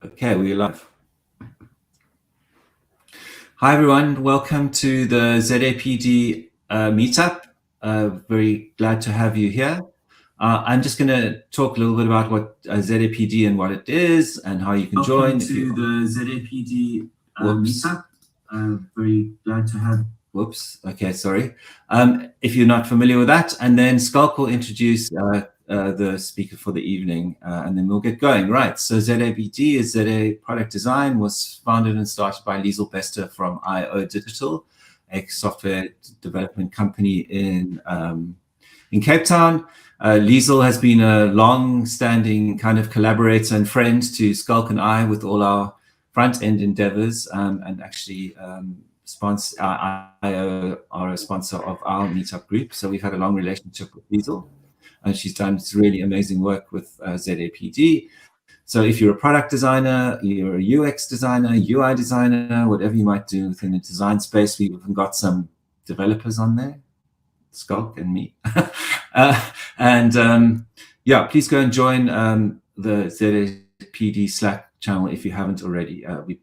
Okay, we're live. Hi, everyone. Welcome to the ZAPD meetup. Very glad to have you here. I'm just going to talk a little bit about what ZAPD and what it is and how you can join. Welcome to the ZAPD meetup. Very glad to have. Whoops. Okay, sorry. If you're not familiar with that, and then Skulk will introduce the speaker for the evening, and then we'll get going. Right. So ZAPD is ZA Product Design, was founded and started by Liesl Bester from IO Digital, a software development company in Cape Town. Liesl has been a long-standing kind of collaborator and friend to Skulk and I with all our front-end endeavors, and actually sponsor IO are a sponsor of our meetup group. So we've had a long relationship with Liesl, and she's done really amazing work with ZAPD. So if you're a product designer, you're a UX designer, UI designer, whatever you might do within the design space, we've even got some developers on there, Skulk and me. Yeah, please go and join the ZAPD Slack channel if you haven't already. We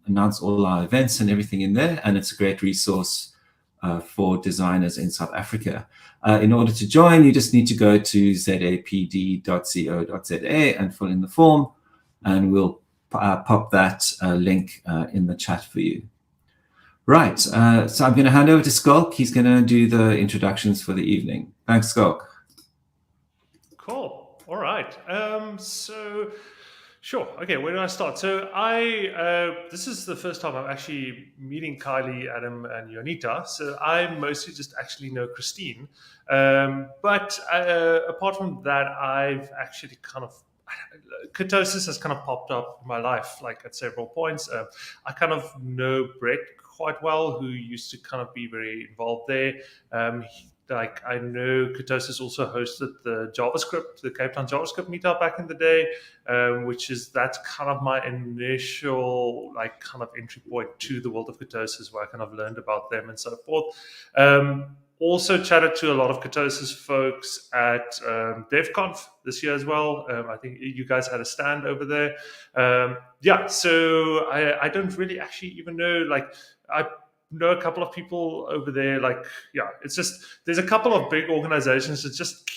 announce all our events and everything in there, and it's a great resource for designers in South Africa. In order to join, you just need to go to zapd.co.za and fill in the form, and we'll pop that link in the chat for you. Right, so I'm going to hand over to Skulk. He's going to do the introductions for the evening. Thanks, Skulk. Cool. All right. Sure. Okay, where do I start? So this is the first time I'm actually meeting Kylie, Adam, and Jonita. So I mostly just actually know Christine. But apart from that, I've actually Kurtosys has kind of popped up in my life, like at several points. I kind of know Brett quite well, who used to kind of be very involved there. I know Kurtosys also hosted the Cape Town JavaScript meetup back in the day, that's kind of my initial kind of entry point to the world of Kurtosys, where I kind of learned about them and so forth. Also chatted to a lot of Kurtosys folks at DevConf this year as well. I think you guys had a stand over there. So I don't really actually even know, I know a couple of people over there. It's just there's a couple of big organizations that just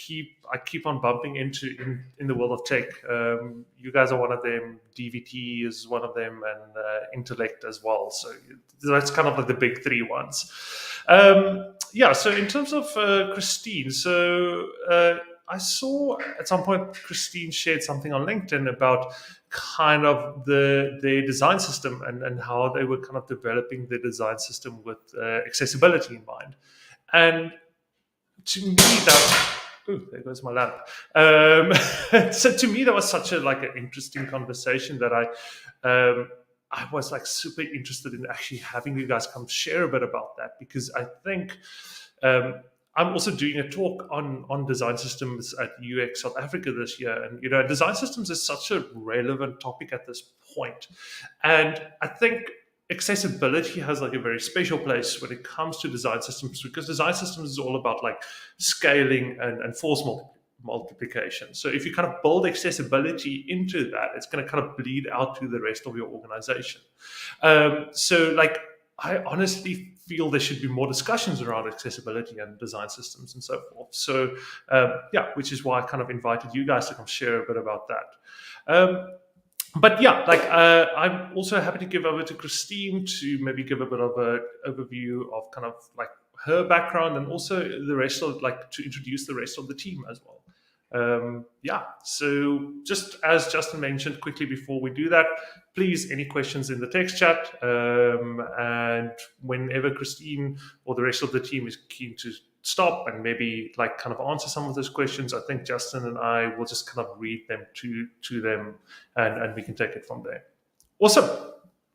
I keep on bumping into in the world of tech. You guys are one of them. DVT is one of them, and Intellect as well. So that's kind of like the big three ones. So in terms of Christine, I saw at some point Christine shared something on LinkedIn about kind of their design system and how they were kind of developing the design system with accessibility in mind. And to me, there goes my lamp. So to me, that was such an interesting conversation that I was super interested in actually having you guys come share a bit about that, because I think I'm also doing a talk on design systems at UX South Africa this year. And, design systems is such a relevant topic at this point. And I think accessibility has a very special place when it comes to design systems, because design systems is all about scaling and force multiplication. So if you kind of build accessibility into that, it's going to kind of bleed out to the rest of your organization. I honestly feel there should be more discussions around accessibility and design systems and so forth. So, which is why I kind of invited you guys to come share a bit about that. I'm also happy to give over to Christine to maybe give a bit of an overview of kind of her background, and also the rest of to introduce the rest of the team as well. So just as Justin mentioned quickly before we do that, please, any questions in the text chat, and whenever Christine or the rest of the team is keen to stop and maybe kind of answer some of those questions, I think Justin and I will just kind of read them to them, and we can take it from there. Awesome.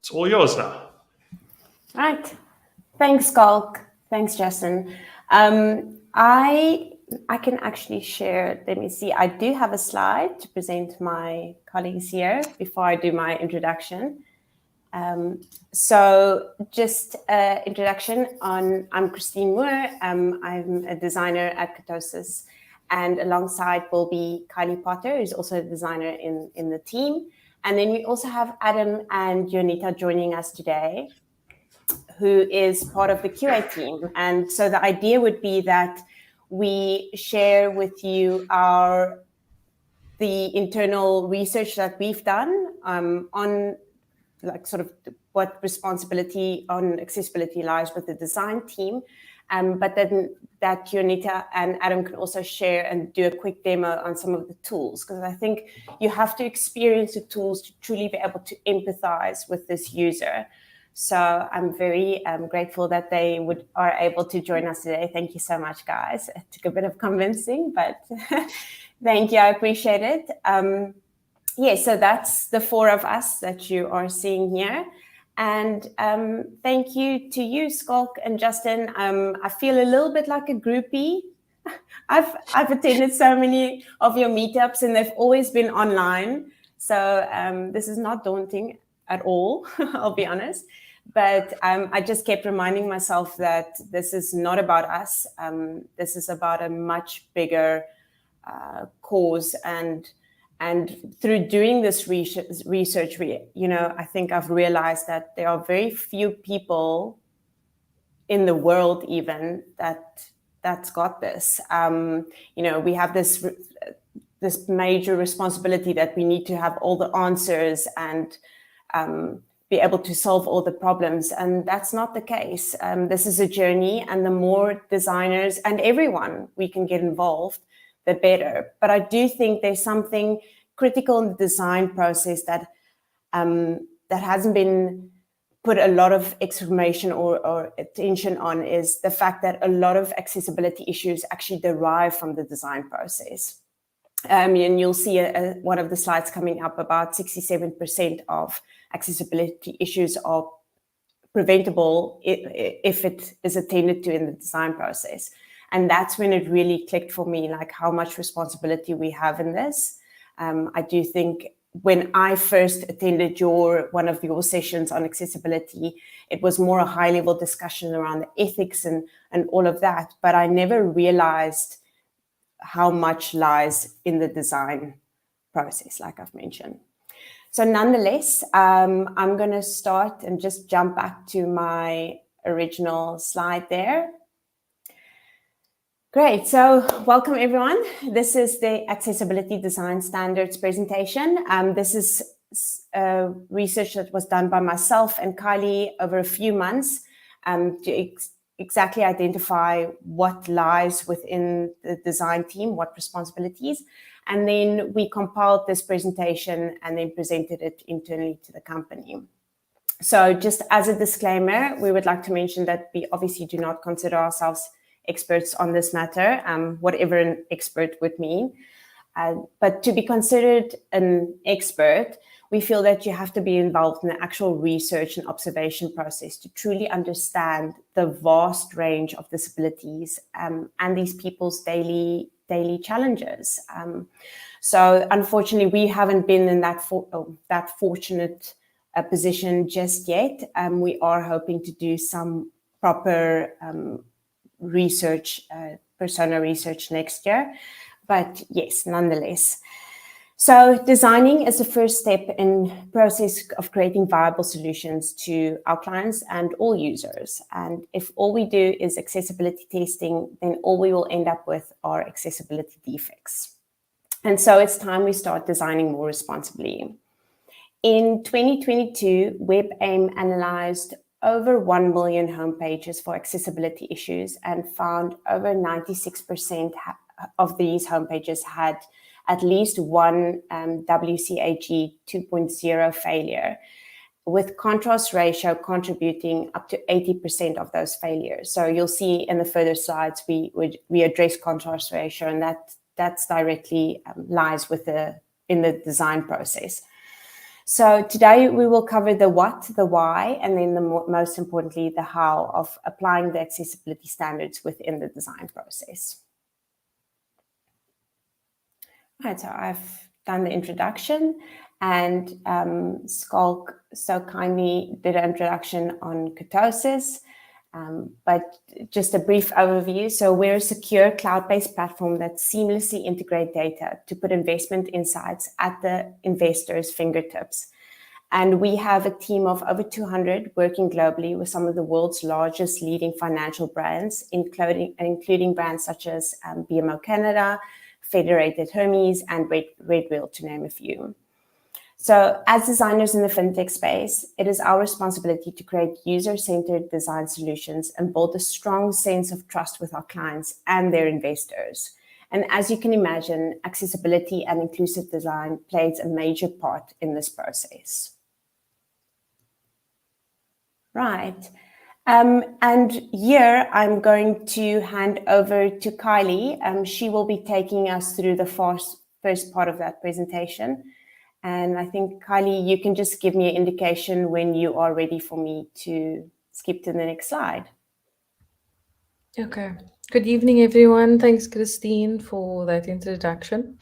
It's all yours now. Right. Thanks, Skulk. Thanks, Justin. I can actually share, let me see, I do have a slide to present my colleagues here before I do my introduction. So just introduction I'm Christine Moore. I'm a designer at Kurtosys, and alongside will be Kylie Potter, who's also a designer in the team. And then we also have Adam and Jonita joining us today, who is part of the QA team. And so the idea would be that we share with you the internal research that we've done on like sort of what responsibility on accessibility lies with the design team. But then that Jonita and Adam can also share and do a quick demo on some of the tools, because I think you have to experience the tools to truly be able to empathize with this user. So I'm very grateful that they are able to join us today. Thank you so much, guys. It took a bit of convincing, but thank you. I appreciate it. So that's the four of us that you are seeing here. And thank you to you, Skalk and Justin. I feel a little bit like a groupie. I've attended so many of your meetups and they've always been online. So this is not daunting at all, I'll be honest. But I just kept reminding myself that this is not about us. This is about a much bigger cause. And through doing this research, I think I've realized that there are very few people in the world even that's got this. We have this major responsibility that we need to have all the answers and be able to solve all the problems. And that's not the case. This is a journey, and the more designers and everyone we can get involved, the better. But I do think there's something critical in the design process that hasn't been put a lot of exclamation or attention on, is the fact that a lot of accessibility issues actually derive from the design process. And you'll see one of the slides coming up, about 67% of accessibility issues are preventable if it is attended to in the design process. And that's when it really clicked for me, like how much responsibility we have in this. I do think when I first attended one of your sessions on accessibility, it was more a high-level discussion around the ethics and all of that, but I never realized how much lies in the design process, like I've mentioned. So nonetheless, I'm going to start and just jump back to my original slide there. Great. So welcome, everyone. This is the Accessibility Design Standards presentation. This is research that was done by myself and Kylie over a few months to exactly identify what lies within the design team, what responsibilities. And then we compiled this presentation and then presented it internally to the company. So just as a disclaimer, we would like to mention that we obviously do not consider ourselves experts on this matter, whatever an expert would mean. But to be considered an expert, we feel that you have to be involved in the actual research and observation process to truly understand the vast range of disabilities and these people's daily challenges. So unfortunately, we haven't been in that fortunate position just yet. We are hoping to do some proper research, persona research next year. But yes, nonetheless. So designing is the first step in process of creating viable solutions to our clients and all users. And if all we do is accessibility testing, then all we will end up with are accessibility defects. And so it's time we start designing more responsibly. In 2022, WebAIM analyzed over 1 million homepages for accessibility issues and found over 96% of these homepages had at least one WCAG 2.0 failure, with contrast ratio contributing up to 80% of those failures. So you'll see in the further slides, we address contrast ratio, and that's directly lies in the design process. So today we will cover the what, the why, and then most importantly, the how of applying the accessibility standards within the design process. All right, so I've done the introduction, and Skalk so kindly did an introduction on Kurtosys. But just a brief overview. So we're a secure cloud-based platform that seamlessly integrates data to put investment insights at the investor's fingertips. And we have a team of over 200 working globally with some of the world's largest leading financial brands, including brands such as BMO Canada, Federated Hermes, and Red Wheel, to name a few. So as designers in the fintech space, it is our responsibility to create user-centered design solutions and build a strong sense of trust with our clients and their investors. And as you can imagine, accessibility and inclusive design plays a major part in this process. Right. And here I'm going to hand over to Kylie. She will be taking us through the first part of that presentation. And I think, Kylie, you can just give me an indication when you are ready for me to skip to the next slide. Okay. Good evening, everyone. Thanks, Christine, for that introduction.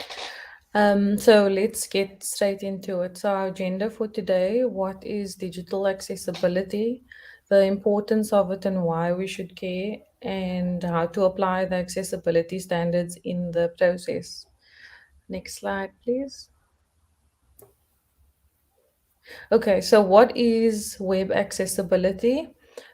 So let's get straight into it. So our agenda for today, what is digital accessibility, the importance of it and why we should care, and how to apply the accessibility standards in the process. Next slide, please. Okay, so what is web accessibility?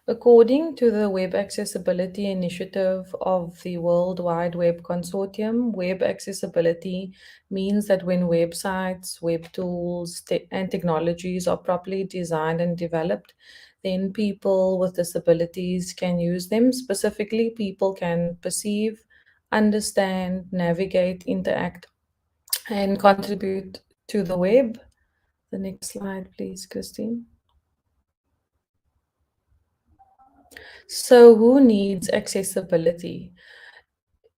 According to the Web Accessibility Initiative of the World Wide Web Consortium, web accessibility means that when websites, web tools, and technologies are properly designed and developed, then people with disabilities can use them. Specifically, people can perceive, understand, navigate, interact, and contribute to the web. The next slide, please, Christine. So who needs accessibility?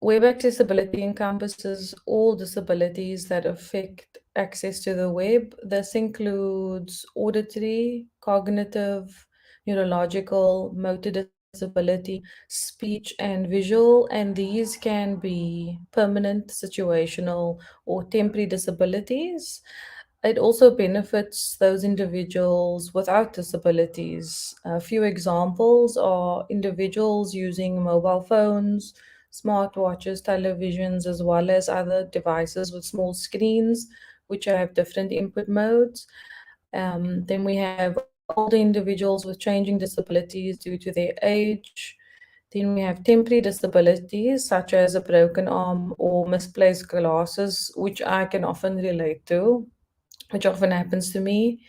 Web accessibility encompasses all disabilities that affect access to the web. This includes auditory, cognitive, neurological, motor disability, speech, and visual, and these can be permanent, situational, or temporary disabilities. It also benefits those individuals without disabilities. A few examples are individuals using mobile phones, smartwatches, televisions, as well as other devices with small screens, which have different input modes. Then we have older individuals with changing disabilities due to their age. Then we have temporary disabilities, such as a broken arm or misplaced glasses, which I can often relate to, which often happens to me.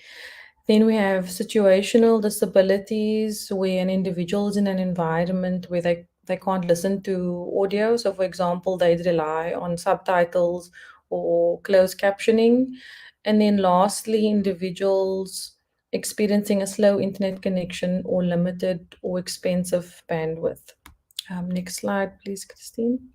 Then we have situational disabilities, where an individual is in an environment where they can't listen to audio. So, for example, they rely on subtitles or closed captioning. And then lastly, individuals experiencing a slow internet connection or limited or expensive bandwidth. Next slide, please, Christine.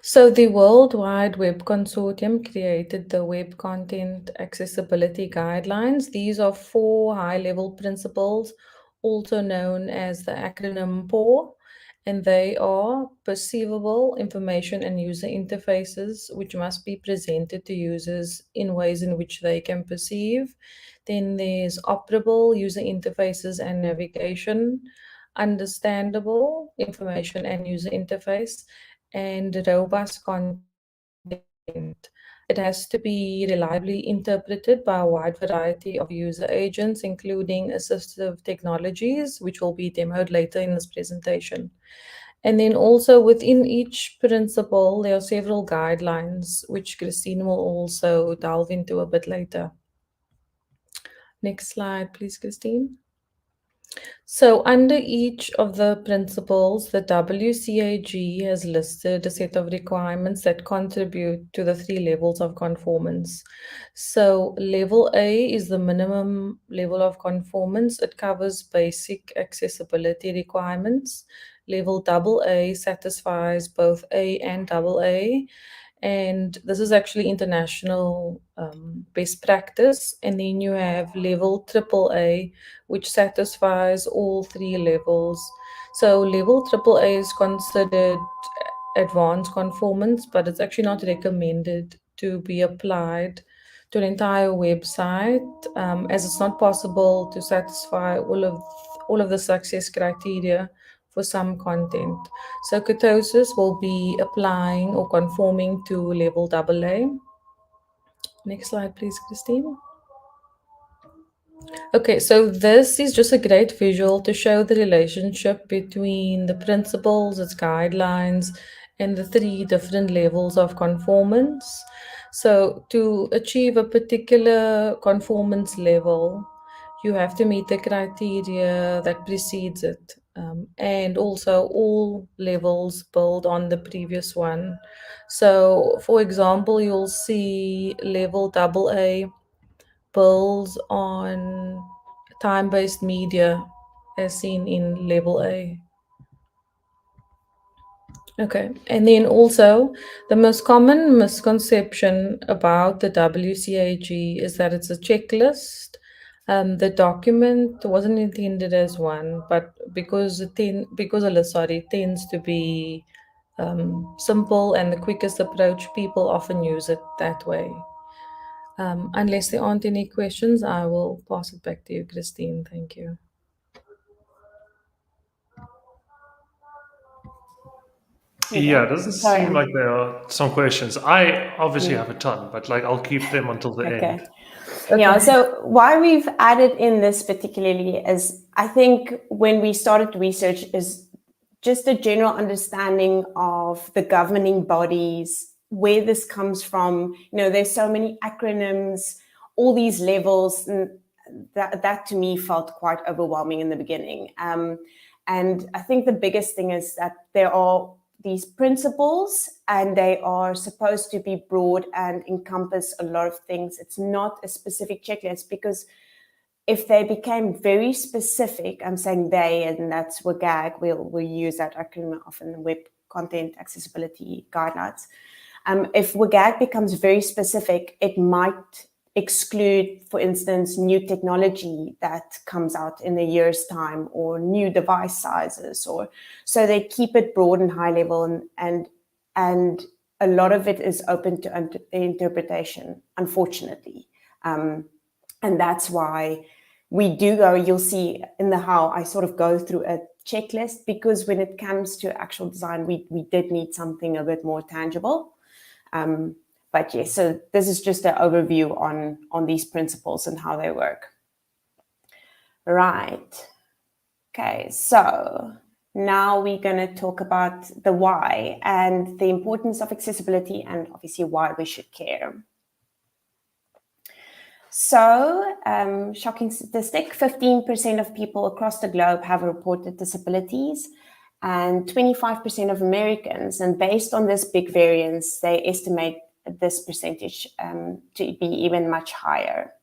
So the World Wide Web Consortium created the Web Content Accessibility Guidelines. These are 4 high-level principles, also known as the acronym PAW, and they are perceivable information and user interfaces, which must be presented to users in ways in which they can perceive. Then there's operable user interfaces and navigation, understandable information and user interface, and robust content. It has to be reliably interpreted by a wide variety of user agents, including assistive technologies, which will be demoed later in this presentation. And then also within each principle, there are several guidelines, which Christine will also delve into a bit later. Next slide, please, Christine. So under each of the principles, the WCAG has listed a set of requirements that contribute to the 3 levels of conformance. So level A is the minimum level of conformance. It covers basic accessibility requirements. Level AA satisfies both A and AA. And this is actually international best practice. And then you have level AAA, which satisfies all 3 levels. So level AAA is considered advanced conformance, but it's actually not recommended to be applied to an entire website, as it's not possible to satisfy all all of the success criteria for some content. So Kurtosys will be applying or conforming to level AA. Next slide, please, Christine. Okay, so this is just a great visual to show the relationship between the principles, its guidelines, and the 3 different levels of conformance. So to achieve a particular conformance level, you have to meet the criteria that precedes it. And also all levels build on the previous one. So for example, you'll see level AA builds on time-based media as seen in level A. Okay, and then also the most common misconception about the WCAG is that it's a checklist. The document wasn't intended as one, but because a list, tends to be simple and the quickest approach, people often use it that way. Unless there aren't any questions, I will pass it back to you, Christine. Thank you. Yeah, doesn't seem like there are some questions. I obviously have a ton, but like I'll keep them until the end. Yeah, so why we've added in this particularly is I think when we started research is just a general understanding of the governing bodies, where this comes from. You know, there's so many acronyms, all these levels, and that to me felt quite overwhelming in the beginning. And I think the biggest thing is that there are these principles and they are supposed to be broad and encompass a lot of things. It's not a specific checklist, because if they became very specific, I'm saying they, and that's WCAG, we'll use that acronym often, Web Content Accessibility Guidelines. If WCAG becomes very specific, it might exclude, for instance, new technology that comes out in a year's time, or new device sizes, or so they keep it broad and high level, and a lot of it is open to interpretation, unfortunately. And that's why we do go, you'll see in the how I sort of go through a checklist, because when it comes to actual design, we did need something a bit more tangible. But yes, so this is just an overview on these principles and how they work. Right. Okay, so now we're going to talk about the why and the importance of accessibility, and obviously why we should care. So, shocking statistic, 15% of people across the globe have reported disabilities, and 25% of Americans, and based on this big variance, they estimate this percentage to be even much higher.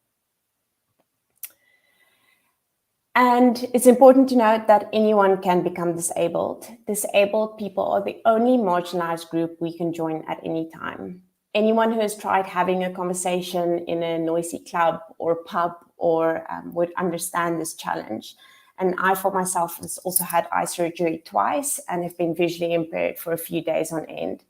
And it's important to note that anyone can become disabled. Disabled people are the only marginalized group we can join at any time. Anyone who has tried having a conversation in a noisy club or pub or would understand this challenge. And I, for myself, has also had eye surgery twice and have been visually impaired for a few days on end.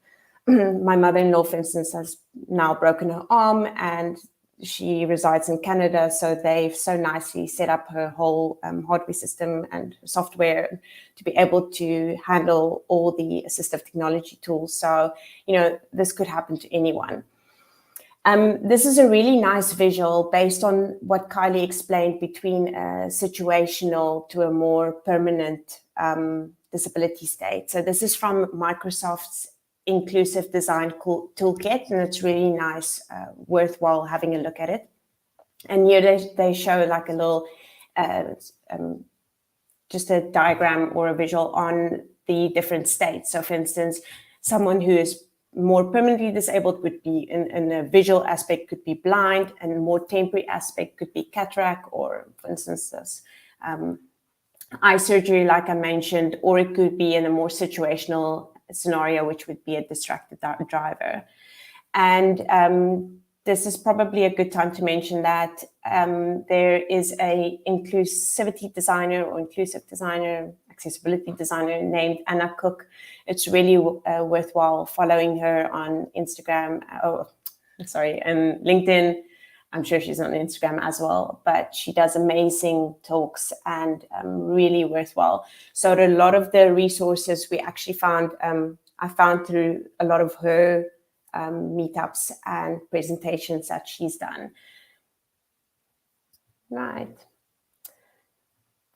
My mother-in-law, for instance, has now broken her arm, and she resides in Canada. So they've so nicely set up her whole hardware system and software to be able to handle all the assistive technology tools. So, you know, this could happen to anyone. This is a really nice visual based on what Kylie explained between a situational to a more permanent disability state. So this is from Microsoft's Inclusive Design Toolkit, and it's really nice, worthwhile having a look at it. And here they show like a little, just a diagram or a visual on the different states. So for instance, someone who is more permanently disabled would be in a visual aspect could be blind, and more temporary aspect could be cataract, or for instance, this eye surgery, like I mentioned, or it could be in a more situational scenario, which would be a distracted driver. And this is probably a good time to mention that there is a inclusivity designer or inclusive designer, accessibility designer named Anna Cook. It's really worthwhile following her on Instagram, and LinkedIn. I'm sure she's on Instagram as well, but she does amazing talks and really worthwhile. So a lot of the resources we actually found, I found through a lot of her meetups and presentations that she's done. Right.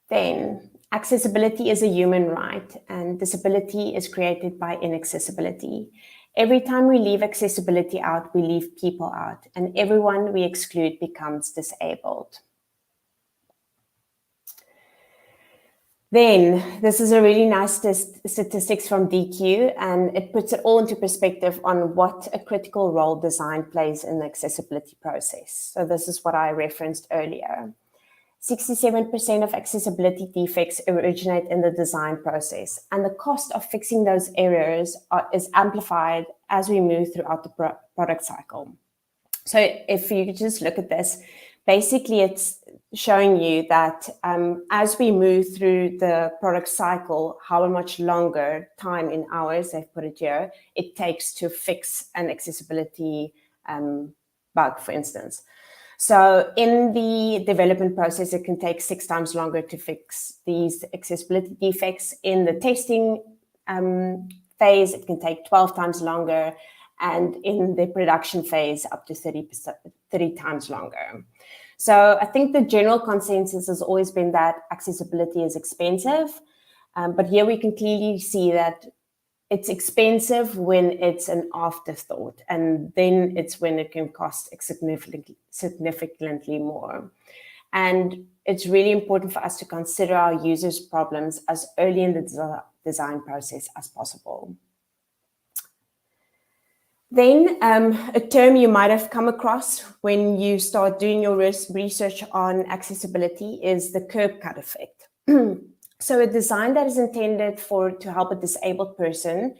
Then, accessibility is a human right, and disability is created by inaccessibility. Every time we leave accessibility out, we leave people out, and everyone we exclude becomes disabled. Then, this is a really nice statistics from DQ, and it puts it all into perspective on what a critical role design plays in the accessibility process. So this is what I referenced earlier. 67% of accessibility defects originate in the design process, and the cost of fixing those errors is amplified as we move throughout the product cycle. So if you just look at this, basically it's showing you that as we move through the product cycle, how much longer time in hours, they've put it here, it takes to fix an accessibility bug, for instance. So in the development process, it can take 6 times longer to fix these accessibility defects. In the testing phase, it can take 12 times longer. And in the production phase, up to 30 times longer. So I think the general consensus has always been that accessibility is expensive. But here we can clearly see that it's expensive when it's an afterthought, and then it's when it can cost significantly more. And it's really important for us to consider our users' problems as early in the design process as possible. Then a term you might have come across when you start doing your research on accessibility is the curb cut effect. So a design that is intended to help a disabled person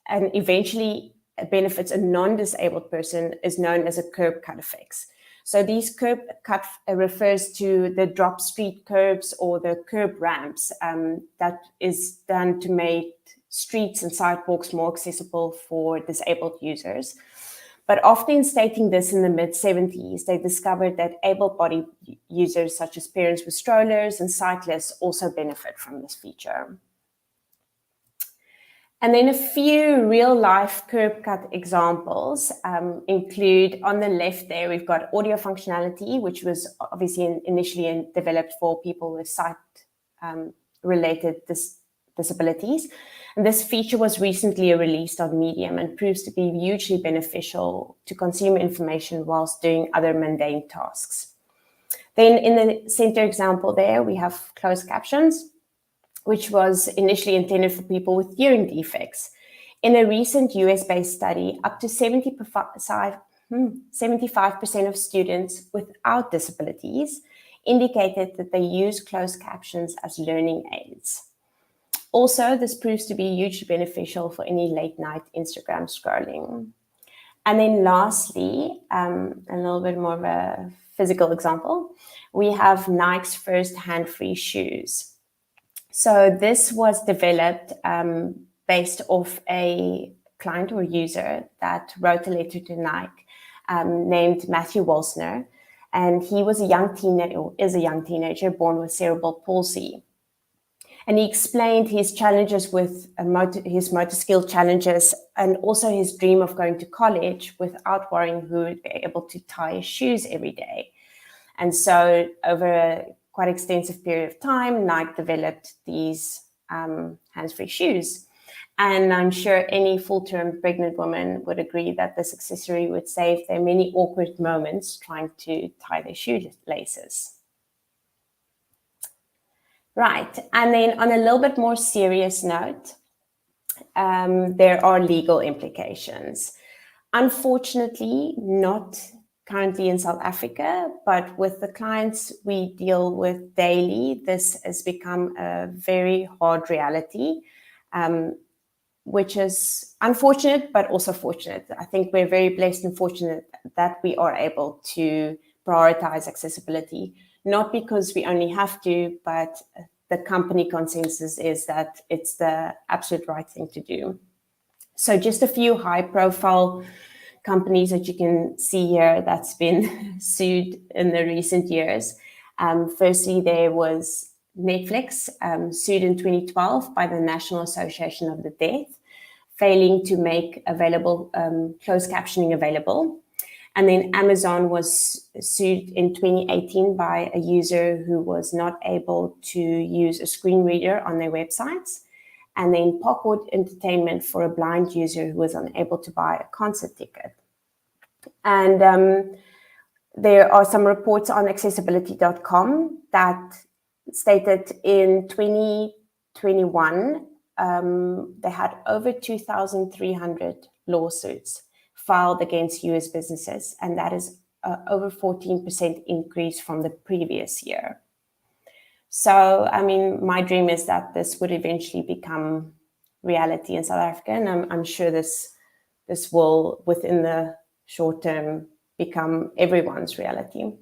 and eventually benefits a non-disabled person is known as a curb cut effects. So these curb cut refers to the drop street curbs or the curb ramps that is done to make streets and sidewalks more accessible for disabled users. But after instating this in the mid-70s, they discovered that able-bodied users such as parents with strollers and cyclists also benefit from this feature. And then a few real-life curb cut examples include, on the left there, we've got audio functionality, which was obviously initially developed for people with sight-related disabilities. And this feature was recently released on Medium and proves to be hugely beneficial to consume information whilst doing other mundane tasks. Then in the center example there, we have closed captions, which was initially intended for people with hearing defects. In a recent US-based study, up to 75% of students without disabilities indicated that they use closed captions as learning aids. Also, this proves to be hugely beneficial for any late-night Instagram scrolling. And then lastly, a little bit more of a physical example, we have Nike's first hand-free shoes. So this was developed based off a client or user that wrote a letter to Nike named Matthew Walsner. And he was is a young teenager born with cerebral palsy. And he explained his challenges with his motor skill challenges and also his dream of going to college without worrying who would be able to tie his shoes every day. And so over a quite extensive period of time, Nike developed these hands-free shoes. And I'm sure any full-term pregnant woman would agree that this accessory would save them many awkward moments trying to tie their shoelaces. Right, and then on a little bit more serious note, there are legal implications. Unfortunately, not currently in South Africa, but with the clients we deal with daily, this has become a very hard reality, which is unfortunate, but also fortunate. I think we're very blessed and fortunate that we are able to prioritize accessibility, not because we only have to, but the company consensus is that it's the absolute right thing to do. So just a few high-profile companies that you can see here that's been sued in the recent years. Firstly, there was Netflix, sued in 2012 by the National Association of the Deaf, failing to make available closed captioning available. And then Amazon was sued in 2018 by a user who was not able to use a screen reader on their websites. And then Parkwood Entertainment for a blind user who was unable to buy a concert ticket. And there are some reports on accessibility.com that stated in 2021, they had over 2,300 lawsuits filed against US businesses, and that is over 14% increase from the previous year. So, I mean, my dream is that this would eventually become reality in South Africa, and I'm sure this will, within the short term, become everyone's reality.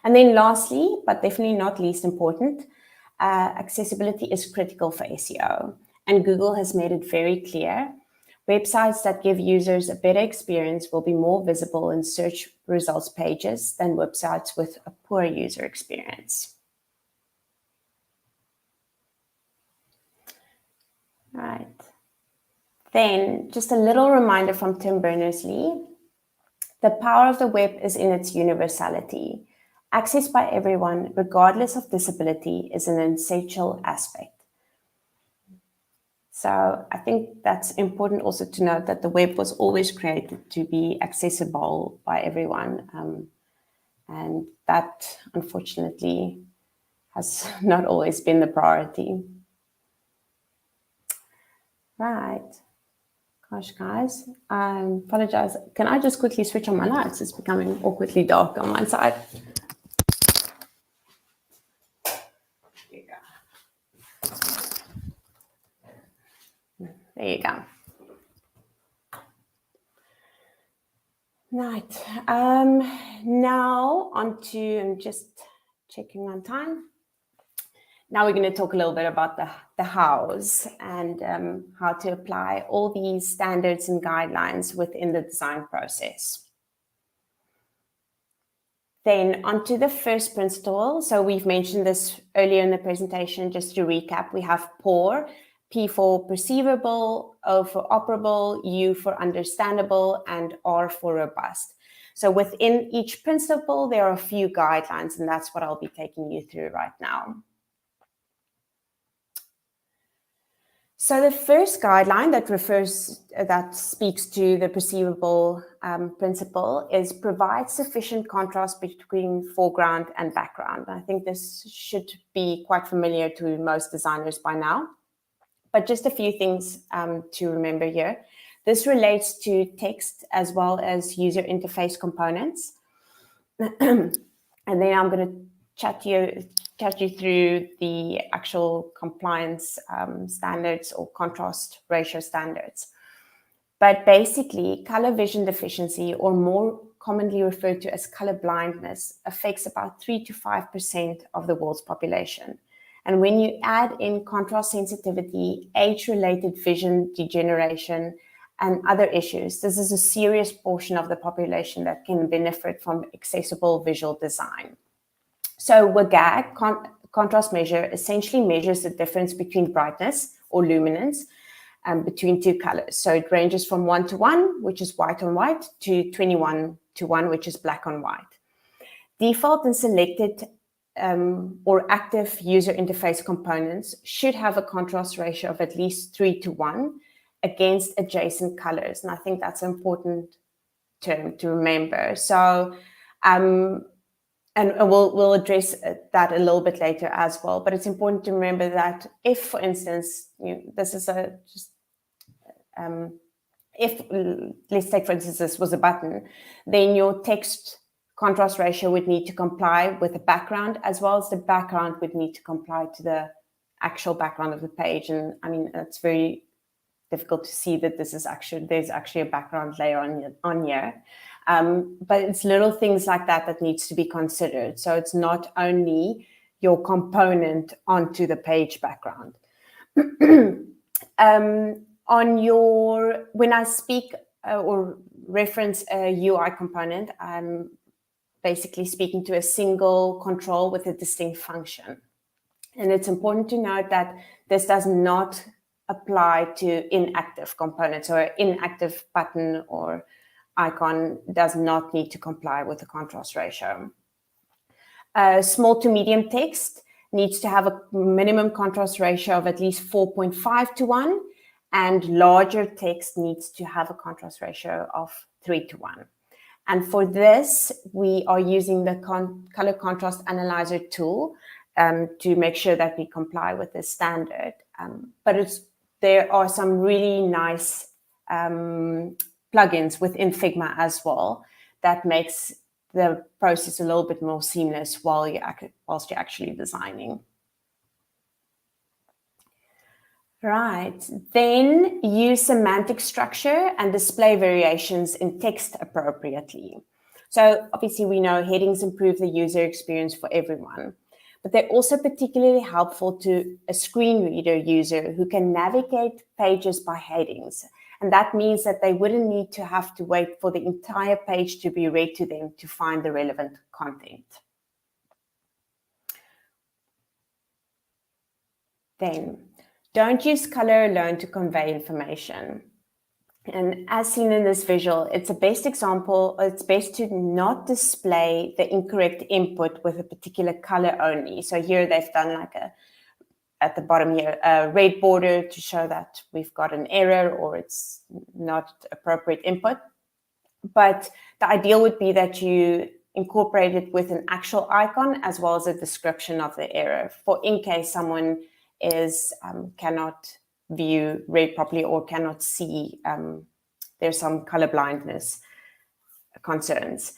And then lastly, but definitely not least important, accessibility is critical for SEO, and Google has made it very clear. Websites that give users a better experience will be more visible in search results pages than websites with a poor user experience. Right. Then just a little reminder from Tim Berners-Lee. The power of the web is in its universality. Access by everyone, regardless of disability, is an essential aspect. So I think that's important also to note that the web was always created to be accessible by everyone. And that, unfortunately, has not always been the priority. Right. Gosh, guys, I apologize. Can I just quickly switch on my lights? It's becoming awkwardly dark on my side. There you go. Right. Now on to, I'm just checking on time. Now we're going to talk a little bit about the hows and how to apply all these standards and guidelines within the design process. Then onto the first principle. So we've mentioned this earlier in the presentation. Just to recap, we have POUR, P for perceivable, O for operable, U for understandable, and R for robust. So within each principle, there are a few guidelines, and that's what I'll be taking you through right now. So the first guideline that speaks to the perceivable principle is provide sufficient contrast between foreground and background. I think this should be quite familiar to most designers by now, but just a few things to remember here. This relates to text as well as user interface components. And then I'm going to chat you through the actual compliance standards or contrast ratio standards. But basically, color vision deficiency, or more commonly referred to as color blindness, affects about 3 to 5% of the world's population. And when you add in contrast sensitivity, age-related vision degeneration, and other issues, this is a serious portion of the population that can benefit from accessible visual design. So WCAG, contrast measure, essentially measures the difference between brightness or luminance between two colors. So it ranges from 1:1, which is white on white, to 21:1, which is black on white. Default and selected or active user interface components should have a contrast ratio of at least 3:1 against adjacent colors. And I think that's an important term to remember. So, and we'll address that a little bit later as well. But it's important to remember that if, for instance, this is if, let's take, for instance, this was a button, then your text contrast ratio would need to comply with the background, as well as the background would need to comply to the actual background of the page. And I mean, it's very difficult to see that there's actually a background layer on here. But it's little things like that needs to be considered. So it's not only your component onto the page background. When I speak or reference a UI component, I'm basically speaking to a single control with a distinct function. And it's important to note that this does not apply to inactive components, or an inactive button or icon does not need to comply with the contrast ratio. Small to medium text needs to have a minimum contrast ratio of at least 4.5 to 1, and larger text needs to have a contrast ratio of 3 to 1. And for this, we are using the color contrast analyzer tool to make sure that we comply with the standard. But there are some really nice plugins within Figma as well that makes the process a little bit more seamless whilst you're actually designing. Right, then use semantic structure and display variations in text appropriately. So obviously we know headings improve the user experience for everyone, but they're also particularly helpful to a screen reader user who can navigate pages by headings. And that means that they wouldn't need to have to wait for the entire page to be read to them to find the relevant content. Then, don't use color alone to convey information. And as seen in this visual, it's a best example. It's best to not display the incorrect input with a particular color only. So here they've done like at the bottom here, a red border to show that we've got an error or it's not appropriate input. But the ideal would be that you incorporate it with an actual icon as well as a description of the error, for in case someone cannot view read properly or cannot see, there's some color blindness concerns.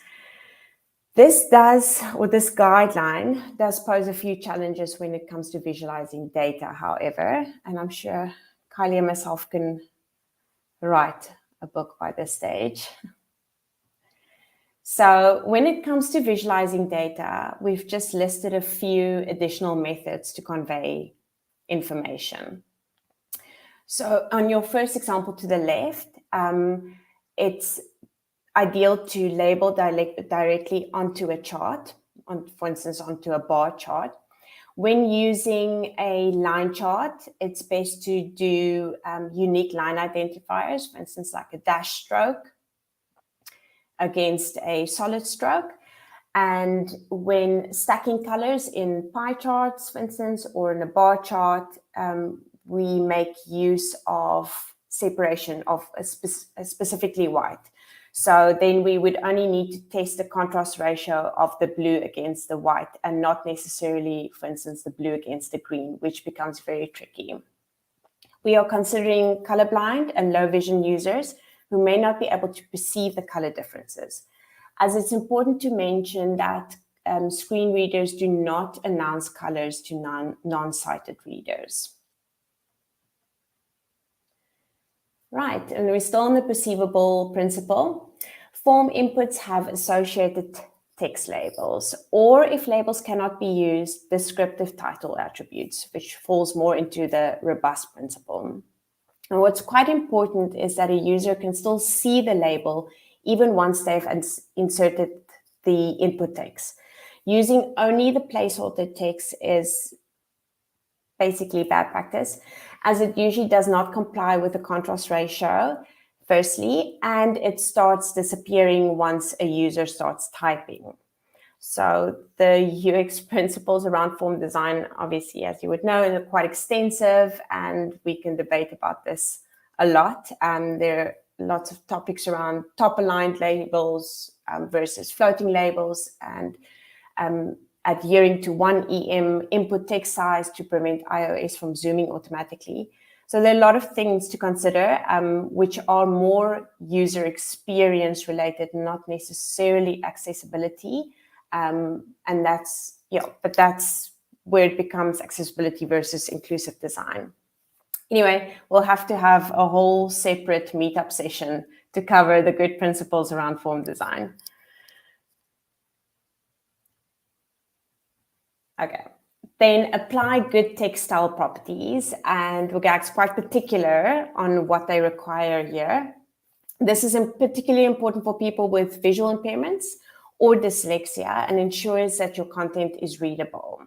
This guideline does pose a few challenges when it comes to visualizing data, however, and I'm sure Kylie and myself can write a book by this stage. So when it comes to visualizing data, we've just listed a few additional methods to convey information. So on your first example to the left, it's ideal to label directly onto a chart, for instance, onto a bar chart. When using a line chart, it's best to do unique line identifiers, for instance, like a dash stroke against a solid stroke. And when stacking colors in pie charts, for instance, or in a bar chart, we make use of separation of a specifically white. So then we would only need to test the contrast ratio of the blue against the white and not necessarily, for instance, the blue against the green, which becomes very tricky. We are considering colorblind and low vision users who may not be able to perceive the color differences, as it's important to mention that screen readers do not announce colors to non-sighted readers. Right, and we're still on the perceivable principle. Form inputs have associated text labels, or if labels cannot be used, descriptive title attributes, which falls more into the robust principle. And what's quite important is that a user can still see the label even once they've inserted the input text. Using only the placeholder text is basically bad practice, as it usually does not comply with the contrast ratio, firstly, and it starts disappearing once a user starts typing. So the UX principles around form design, obviously, as you would know, are quite extensive, and we can debate about this a lot. There are lots of topics around top-aligned labels versus floating labels, and adhering to one EM input text size to prevent iOS from zooming automatically. So there are a lot of things to consider, which are more user experience related, not necessarily accessibility. And that's, but that's where it becomes accessibility versus inclusive design. Anyway, we'll have to have a whole separate meetup session to cover the good principles around form design. Okay, then apply good textile properties, and WCAG's quite particular on what they require here. This is particularly important for people with visual impairments or dyslexia and ensures that your content is readable.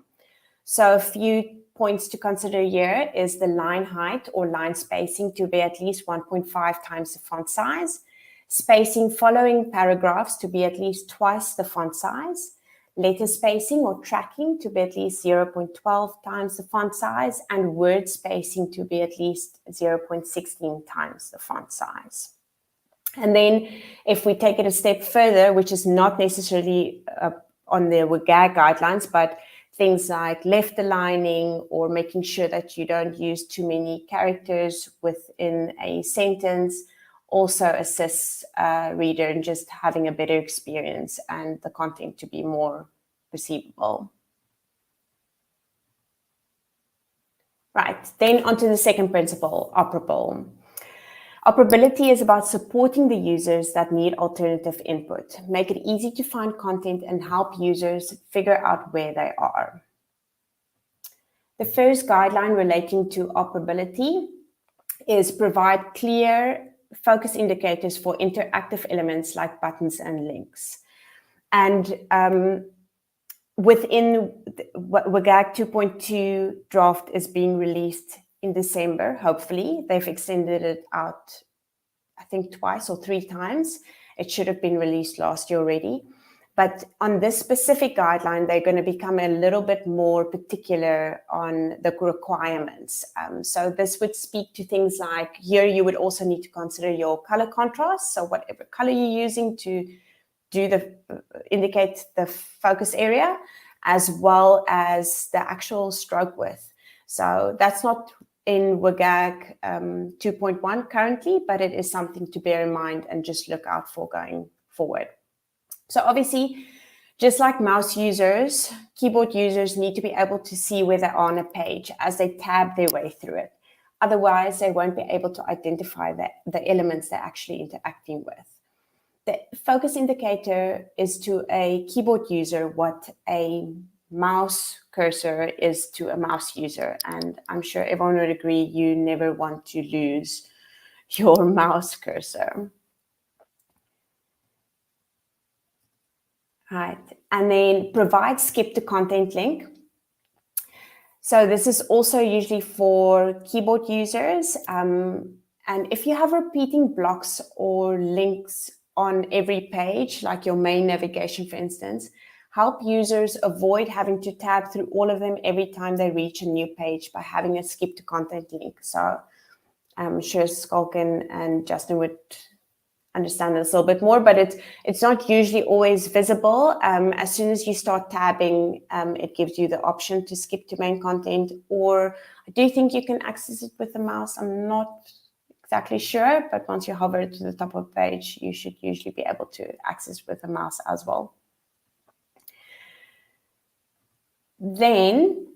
So a few points to consider here is the line height or line spacing to be at least 1.5 times the font size, spacing following paragraphs to be at least twice the font size, letter spacing or tracking to be at least 0.12 times the font size, and word spacing to be at least 0.16 times the font size. And then if we take it a step further, which is not necessarily on the WCAG guidelines, but things like left aligning or making sure that you don't use too many characters within a sentence also assists a reader in just having a better experience and the content to be more perceivable. Right, then onto the second principle, operable. Operability is about supporting the users that need alternative input, make it easy to find content and help users figure out where they are. The first guideline relating to operability is provide clear focus indicators for interactive elements like buttons and links. And within WCAG 2.2 draft is being released in December, hopefully. They've extended it out, I think, twice or 3 times. It should have been released last year already. But on this specific guideline, they're going to become a little bit more particular on the requirements. So this would speak to things like, here you would also need to consider your color contrast. So whatever color you're using to indicate the focus area, as well as the actual stroke width. So that's not in WCAG 2.1 currently, but it is something to bear in mind and just look out for going forward. So obviously, just like mouse users, keyboard users need to be able to see where they are on a page as they tab their way through it. Otherwise, they won't be able to identify the elements they're actually interacting with. The focus indicator is to a keyboard user what a mouse cursor is to a mouse user. And I'm sure everyone would agree you never want to lose your mouse cursor. Right, and then provide skip to content link. So this is also usually for keyboard users. And if you have repeating blocks or links on every page, like your main navigation, for instance, help users avoid having to tab through all of them every time they reach a new page by having a skip to content link. So I'm sure Skalkin and Justin would understand this a little bit more, but it's not usually always visible. As soon as you start tabbing, it gives you the option to skip to main content, or I do think you can access it with the mouse. I'm not exactly sure, but once you hover to the top of the page, you should usually be able to access with the mouse as well. Then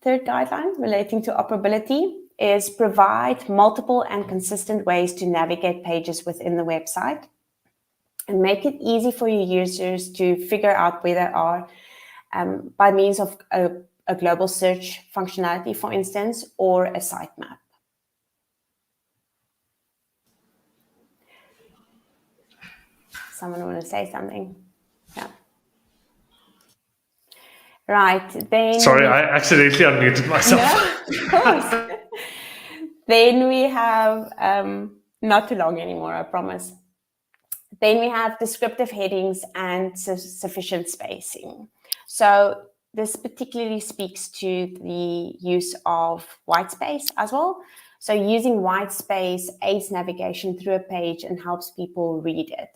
third guideline relating to operability is provide multiple and consistent ways to navigate pages within the website and make it easy for your users to figure out where they are by means of a global search functionality, for instance, or a sitemap. Someone want to say something? Yeah. Right, then... Sorry, I accidentally unmuted myself. No, of course. Then we have, not too long anymore, I promise. Then we have descriptive headings and sufficient spacing. So this particularly speaks to the use of white space as well. So using white space aids navigation through a page and helps people read it.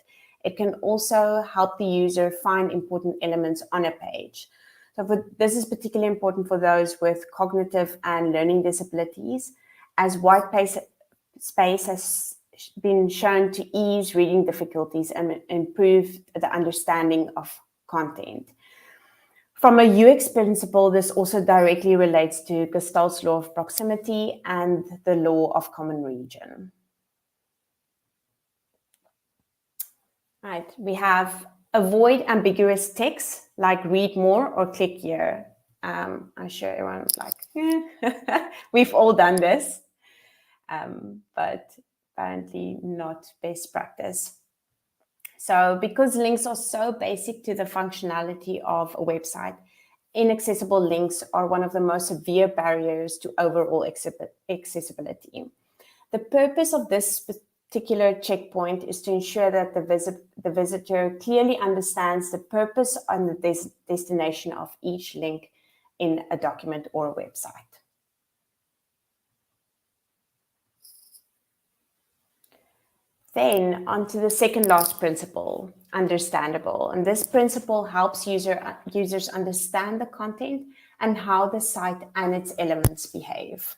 It can also help the user find important elements on a page. So this is particularly important for those with cognitive and learning disabilities, as white space has been shown to ease reading difficulties and improve the understanding of content. From a UX principle, this also directly relates to Gestalt's law of proximity and the law of common region. Right, we have avoid ambiguous text like read more or click here. I'm sure everyone's like, we've all done this. but apparently not best practice. So because links are so basic to the functionality of a website, inaccessible links are one of the most severe barriers to overall accessibility. The purpose of this particular checkpoint is to ensure that the visitor clearly understands the purpose and the destination of each link in a document or a website. Then onto the second last principle, understandable. And this principle helps users understand the content and how the site and its elements behave.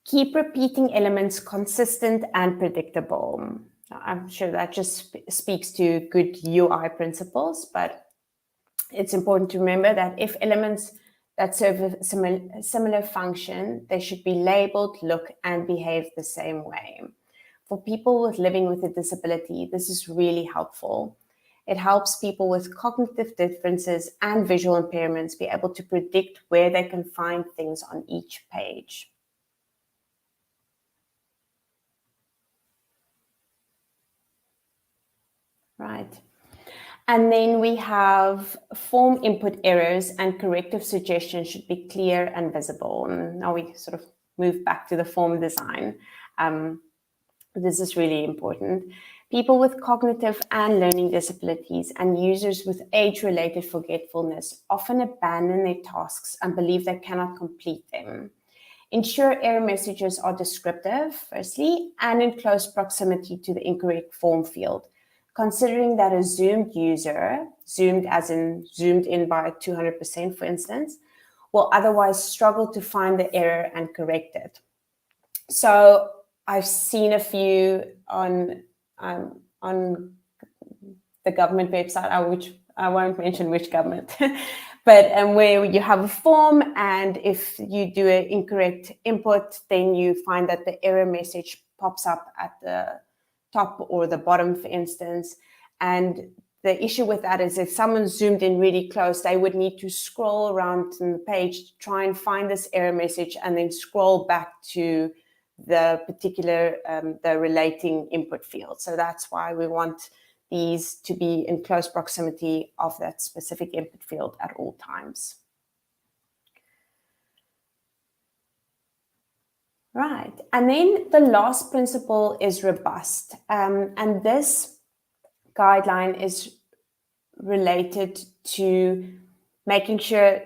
Keep repeating elements consistent and predictable. I'm sure that just speaks to good UI principles, but it's important to remember that if elements that serve a similar function, they should be labeled, look, and behave the same way. For people living with a disability, this is really helpful. It helps people with cognitive differences and visual impairments be able to predict where they can find things on each page. Right. And then we have form input errors and corrective suggestions should be clear and visible. And now we sort of move back to the form design. This is really important. People with cognitive and learning disabilities and users with age-related forgetfulness often abandon their tasks and believe they cannot complete them. Ensure error messages are descriptive, firstly, and in close proximity to the incorrect form field. Considering that a zoomed user, zoomed as in zoomed in by 200%, for instance, will otherwise struggle to find the error and correct it. So I've seen a few on the government website, which I won't mention which government, but where you have a form, and if you do an incorrect input, then you find that the error message pops up at the top or the bottom, for instance. And the issue with that is if someone zoomed in really close, they would need to scroll around on the page to try and find this error message and then scroll back to the particular, the relating input field. So that's why we want these to be in close proximity of that specific input field at all times. Right, and then the last principle is robust, and this guideline is related to making sure,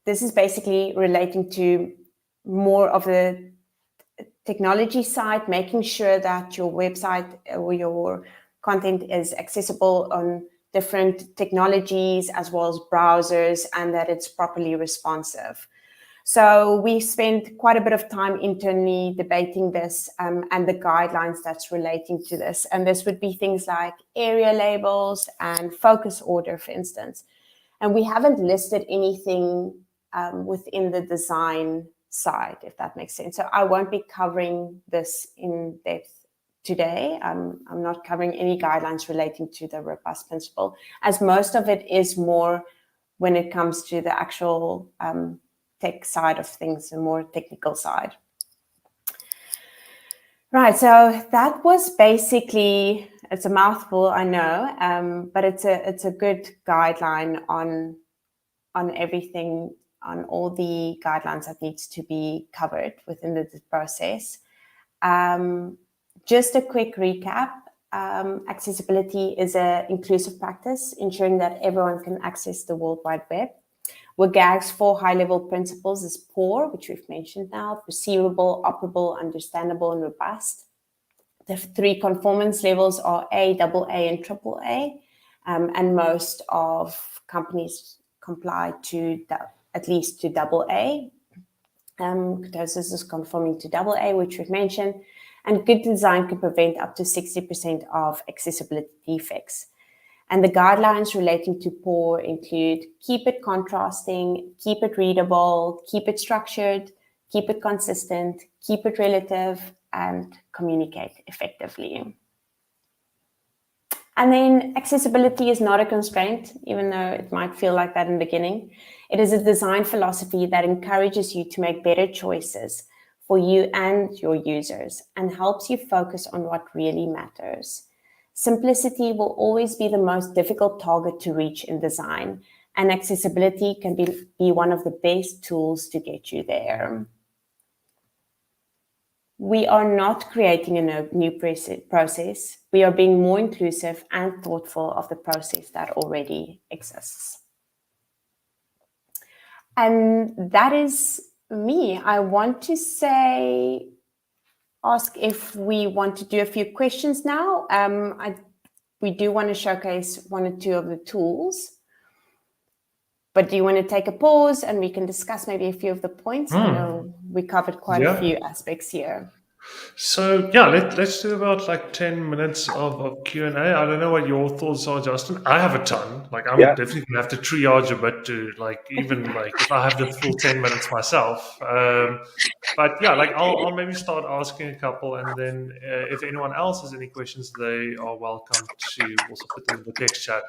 this is basically relating to more of the technology side, making sure that your website or your content is accessible on different technologies as well as browsers, and that it's properly responsive. So we spent quite a bit of time internally debating this and the guidelines that's relating to this. And this would be things like area labels and focus order, for instance. And we haven't listed anything within the design side, if that makes sense. So I won't be covering this in depth today. I'm not covering any guidelines relating to the robust principle, as most of it is more when it comes to the actual tech side of things, the more technical side. Right, so that was basically, it's a mouthful, I know, but it's a good guideline on everything, on all the guidelines that needs to be covered within the process. Just a quick recap. Accessibility is an inclusive practice, ensuring that everyone can access the World Wide Web. WCAG's 4 high-level principles is POUR, which we've mentioned now: perceivable, operable, understandable, and robust. The 3 conformance levels are A, AA, and AAA, and most of companies comply to at least to AA. Kurtosys is conforming to AA, which we've mentioned, and good design can prevent up to 60% of accessibility defects. And the guidelines relating to POUR include keep it contrasting, keep it readable, keep it structured, keep it consistent, keep it relative, and communicate effectively. And then accessibility is not a constraint, even though it might feel like that in the beginning. It is a design philosophy that encourages you to make better choices for you and your users and helps you focus on what really matters. Simplicity will always be the most difficult target to reach in design, and accessibility can be one of the best tools to get you there. We are not creating a new process. We are being more inclusive and thoughtful of the process that already exists. And that is me. I want to ask if we want to do a few questions now. We do want to showcase one or two of the tools. But do you want to take a pause and we can discuss maybe a few of the points? I know we covered quite a few aspects here. So yeah, let's do about like 10 minutes of Q&A. I don't know what your thoughts are, Justin. I have a ton. Like I'm definitely gonna have to triage a bit to like even like if I have the full 10 minutes myself. But yeah, like I'll maybe start asking a couple, and then if anyone else has any questions, they are welcome to also put them in the text chat.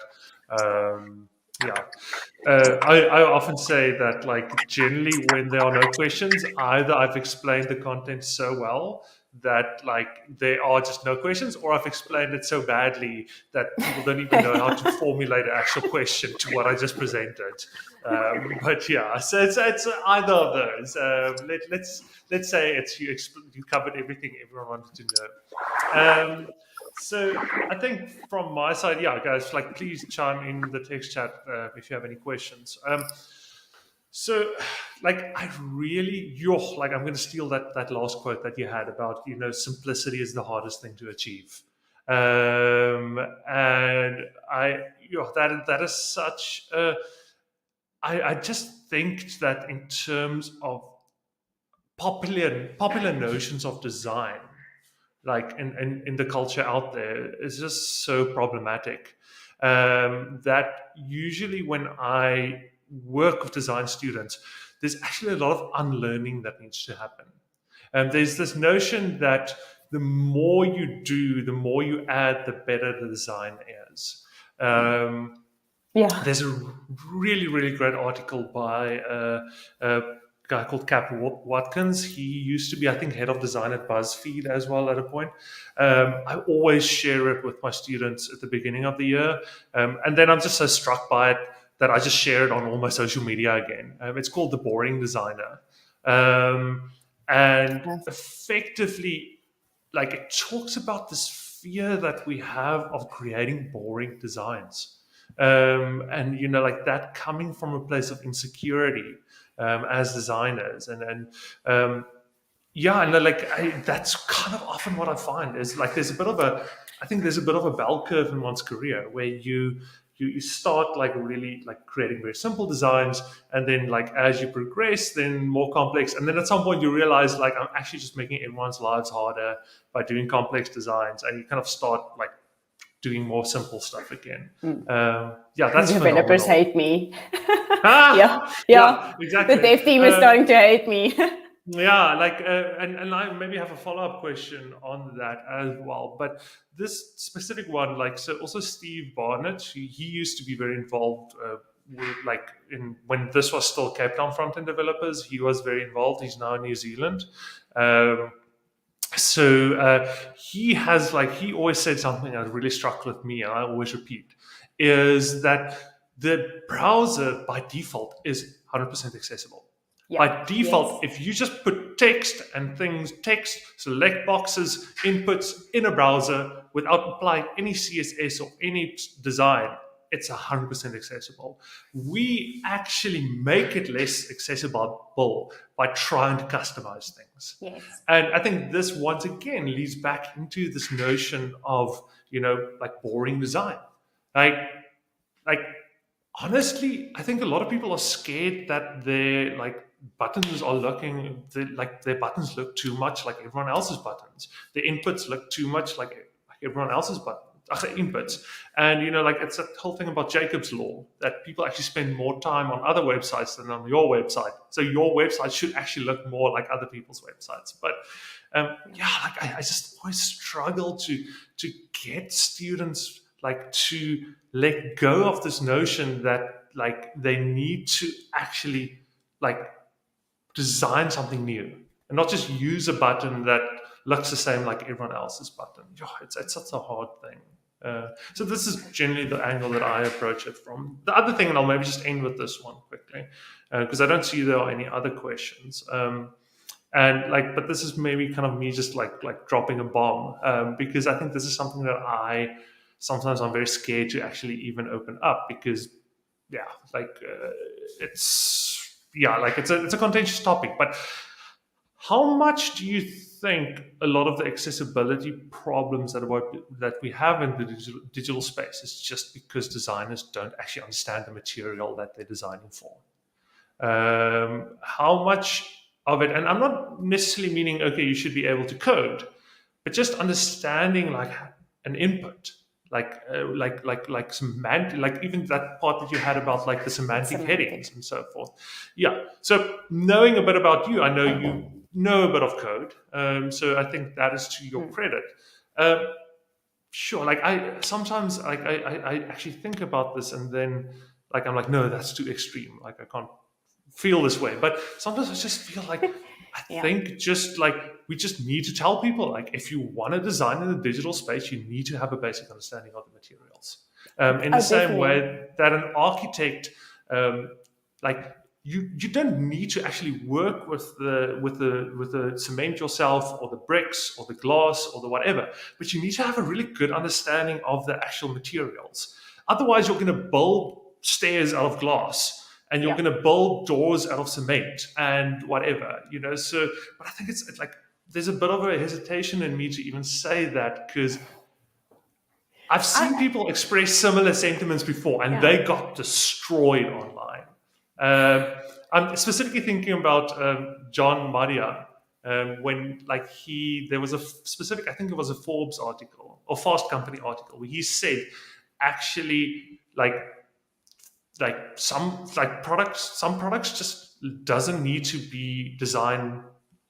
I often say that like generally when there are no questions, either I've explained the content so well that like there are just no questions, or I've explained it so badly that people don't even know how to formulate an actual question to what I just presented. But yeah, so it's either of those. Let's say it's you covered everything everyone wanted to know. So I think from my side, yeah, guys, like please chime in the text chat if you have any questions. So like I really, I'm going to steal that last quote that you had about, simplicity is the hardest thing to achieve. And that is such a, I just think that in terms of popular notions of design, like in the culture out there, is just so problematic. That usually when I work with design students, there's actually a lot of unlearning that needs to happen. There's this notion that the more you do, the more you add, the better the design is. There's a really, really great article by a guy called Cap Watkins. He used to be, I think, head of design at BuzzFeed as well at a point. I always share it with my students at the beginning of the year. And then I'm just so struck by it that I just share it on all my social media again. It's called The Boring Designer. And effectively, like it talks about this fear that we have of creating boring designs. And like that coming from a place of insecurity as designers, that's kind of often what I find is like there's a bit of a bell curve in one's career where you start like really like creating very simple designs, and then like as you progress, then more complex, and then at some point you realize like I'm actually just making everyone's lives harder by doing complex designs, and you kind of start like doing more simple stuff again. That's developers phenomenal. hate me. Yeah, exactly. The dev team is starting to hate me. And I maybe have a follow-up question on that as well. But this specific one, like, so also Steve Barnett, he used to be very involved when this was still Cape Town front-end developers. He was very involved. He's now in New Zealand. He always said something that really struck with me, and I always repeat, is that the browser by default is 100% accessible. By default, if you just put text, select boxes, inputs in a browser without applying any CSS or any design, it's 100% accessible. We actually make it less accessible by trying to customize things. Yes. And I think this once again leads back into this notion of, like boring design. Like honestly, I think a lot of people are scared that their like buttons are their buttons look too much like everyone else's buttons. Their inputs look too much like everyone else's inputs. And it's that whole thing about Jacob's law, that people actually spend more time on other websites than on your website. So your website should actually look more like other people's websites. But I just always struggle to get students like to let go of this notion that like they need to actually like design something new and not just use a button that looks the same like everyone else's button. It's such a hard thing. So this is generally the angle that I approach it from. The other thing, and I'll maybe just end with this one quickly, because I don't see there are any other questions. But this is maybe kind of me just like dropping a bomb, because I think this is something that sometimes I'm very scared to actually even open up, because it's a contentious topic. But how much do you think a lot of the accessibility problems that we have in the digital space is just because designers don't actually understand the material that they're designing for? How much of it, and I'm not necessarily meaning, okay, you should be able to code, but just understanding like an input, like semantic, like even that part that you had about like the semantic headings and so forth. Yeah. So knowing a bit about you, I know you know a bit of code. So I think that is to your credit. Sure. Like I sometimes like I actually think about this and then like I'm like, no, that's too extreme. Like I can't feel this way. But sometimes I just feel like I think just like we just need to tell people, like, if you want to design in the digital space, you need to have a basic understanding of the materials. In the same way that an architect, like you don't need to actually work with the cement yourself or the bricks or the glass or the whatever, but you need to have a really good understanding of the actual materials. Otherwise, you're going to build stairs out of glass. And you're going to build doors out of cement and whatever, you know. So, but I think it's like there's a bit of a hesitation in me to even say that, because I've seen people express similar sentiments before, and they got destroyed online. I'm specifically thinking about John Madia, when like there was a specific, I think it was a Forbes article or Fast Company article, where he said actually some products just doesn't need to be design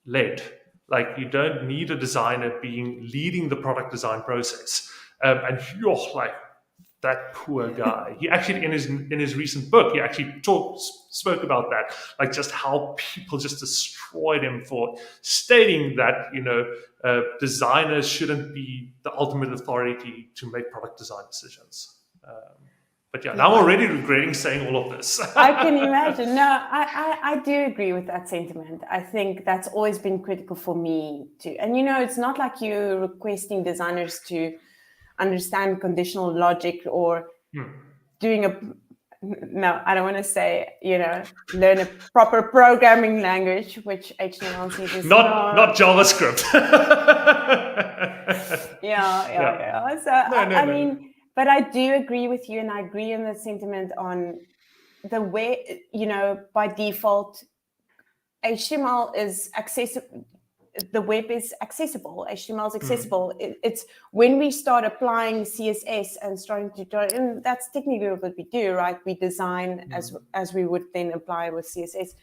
led. Like you don't need a designer leading the product design process. And you're like that poor guy. He actually in his recent book, he actually spoke about that, like just how people just destroyed him for stating that, you know, designers shouldn't be the ultimate authority to make product design decisions. But now I'm already regretting saying all of this. I can imagine. No, I do agree with that sentiment. I think that's always been critical for me too. And, you know, it's not like you're requesting designers to understand conditional logic or doing no, I don't want to say, you know, learn a proper programming language, which HTML and CSS is not JavaScript. Yeah. So, I mean... But I do agree with you, and I agree in the sentiment on the way, you know, by default, HTML is accessible. The web is accessible. HTML is accessible. It's when we start applying CSS and starting to, and that's technically what we do, right? We design as we would then apply with CSS.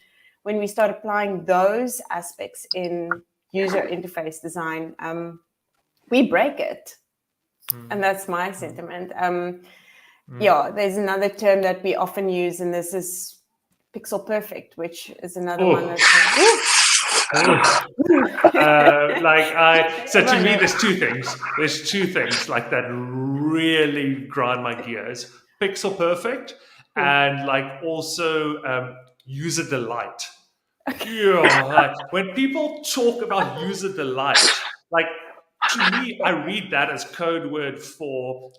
When we start applying those aspects in user interface design, we break it. And that's my sentiment. There's another term that we often use, and this is pixel perfect, which is another one that's so to me, there's two things. There's two things like that really grind my gears: pixel perfect and like also user delight. When people talk about user delight, like. To me, I read that as code word for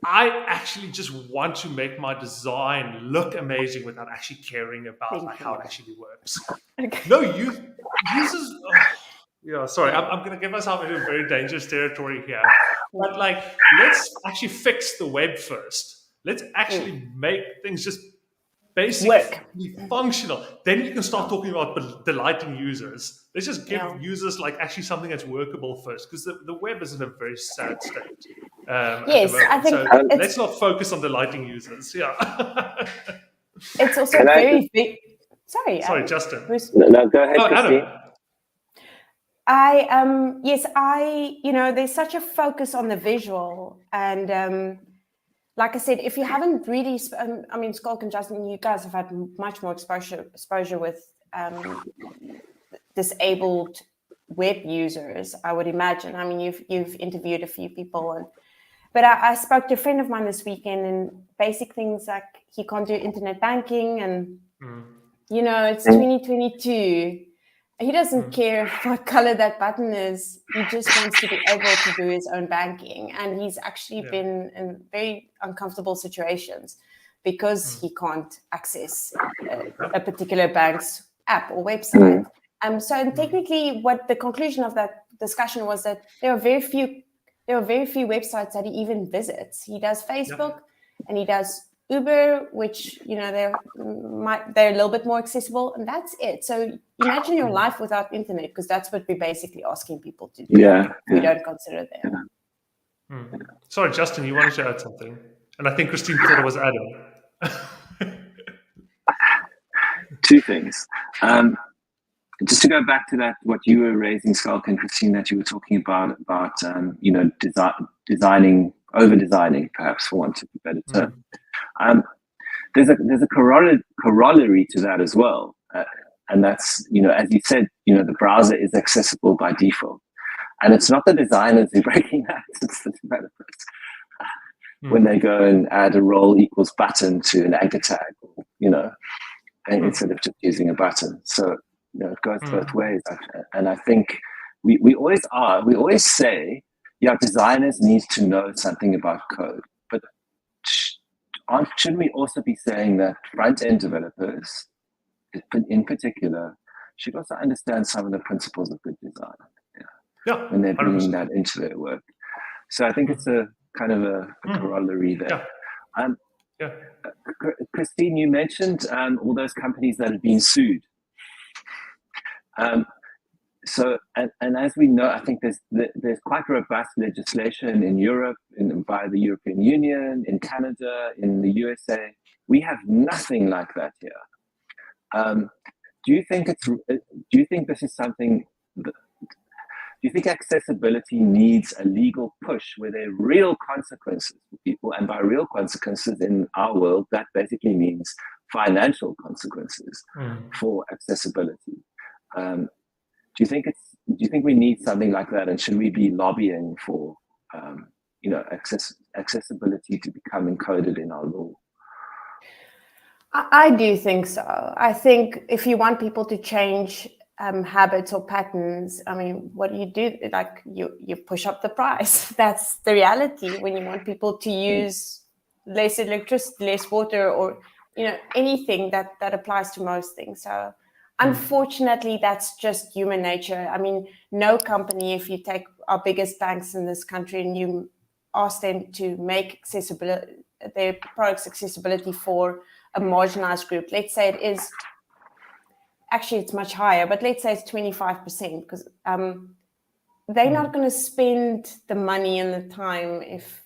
I actually just want to make my design look amazing without actually caring about how it actually works. No, users. Sorry, I'm going to get myself into very dangerous territory here. But like, let's actually fix the web first. Let's actually make things just basically functional. Then you can start talking about delighting users. Let's just give users like actually something that's workable first, because the web is in a very sad state. Yes, I think so let's not focus on delighting users. Yeah. It's also very big. Sorry, Justin. No, go ahead, Christine. You know, there's such a focus on the visual, and like I said, if you haven't really, I mean, Skulk and Justin, you guys have had much more exposure with disabled web users, I would imagine. I mean, you've interviewed a few people, but I spoke to a friend of mine this weekend, and basic things like he can't do internet banking, and you know, it's 2022. He doesn't care what color that button is. He just wants to be able to do his own banking. And he's actually been in very uncomfortable situations because he can't access a particular bank's app or website. So technically, what the conclusion of that discussion was that there are very few websites that he even visits. He does Facebook and he does Uber, which, you know, they're a little bit more accessible, and that's it. So imagine your life without internet, because that's what we're basically asking people to do. We don't consider them. Sorry, Justin, you wanted to add something, and I think Christine thought it was Adam. Two things. Just to go back to that, what you were raising, Skulk and Christine, that you were talking about you know, over-designing, perhaps, for want of a better term. There's a corollary to that as well, and that's, you know, as you said, you know, the browser is accessible by default, and it's not the designers who are breaking that; it's the developers. When they go and add a role equals button to an anchor tag, you know, and instead of just using a button. So, you know, it goes both ways, and I think we always say, yeah, designers need to know something about code, but shouldn't we also be saying that front-end developers, in particular, should also understand some of the principles of good design when they're bringing that into their work? So I think it's a kind of a corollary there. Christine, you mentioned all those companies that have been sued. So, and as we know, I think there's quite robust legislation in Europe, via the European Union, in Canada, in the USA. We have nothing like that here. Do you think this is something? Do you think accessibility needs a legal push where there are real consequences for people? And by real consequences in our world, that basically means financial consequences for accessibility. Do you think we need something like that, and should we be lobbying for you know, accessibility to become encoded in our law? I do think so. I think if you want people to change habits or patterns, I mean, what do you do? Like you push up the price. That's the reality. When you want people to use less electricity, less water, or, you know, anything that applies to most things. So unfortunately, that's just human nature. I mean, no company, if you take our biggest banks in this country and you ask them to make their products accessibility for a marginalized group, let's say it is, actually it's much higher, but let's say it's 25%, because they're not going to spend the money and the time if,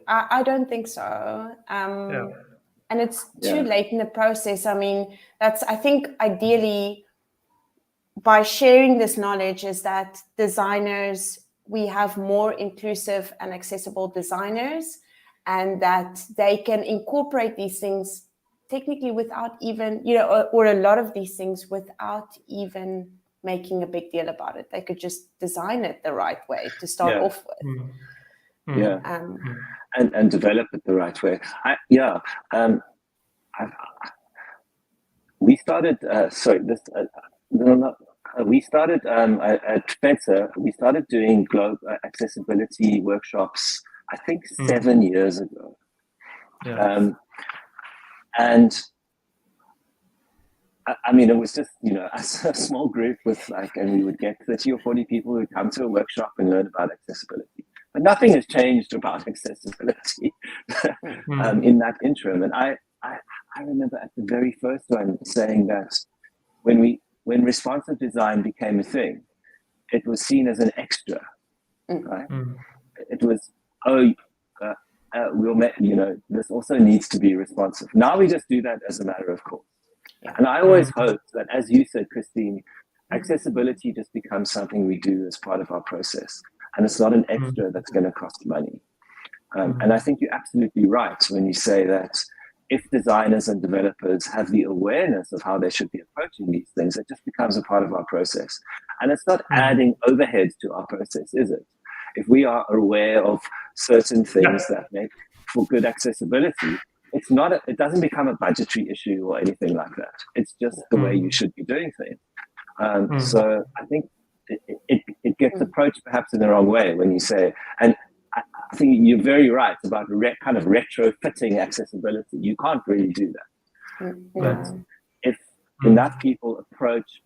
I don't think so. And it's too late in the process. I mean, I think ideally, by sharing this knowledge, is that designers, we have more inclusive and accessible designers, and that they can incorporate these things technically without even, you know, or a lot of these things without even making a big deal about it. They could just design it the right way to start off with. And develop it the right way. We started. We started at Spencer. We started doing global accessibility workshops, I think 7 years ago. And I mean, it was just, you know, a small group with and we would get 30 or 40 people who come to a workshop and learn about accessibility. But nothing has changed about accessibility in that interim. And I remember at the very first one saying that when responsive design became a thing, it was seen as an extra, right? It was, you know, this also needs to be responsive. Now we just do that as a matter of course. And I always hope that, as you said, Christine, accessibility just becomes something we do as part of our process. And it's not an extra that's going to cost money. And I think you're absolutely right when you say that if designers and developers have the awareness of how they should be approaching these things, it just becomes a part of our process. And it's not adding overhead to our process, is it? If we are aware of certain things that make for good accessibility, it doesn't become a budgetary issue or anything like that. It's just the way you should be doing things. So I think it gets approached perhaps in the wrong way when you say, and I think you're very right about kind of retrofitting accessibility. You can't really do that. But if enough people approach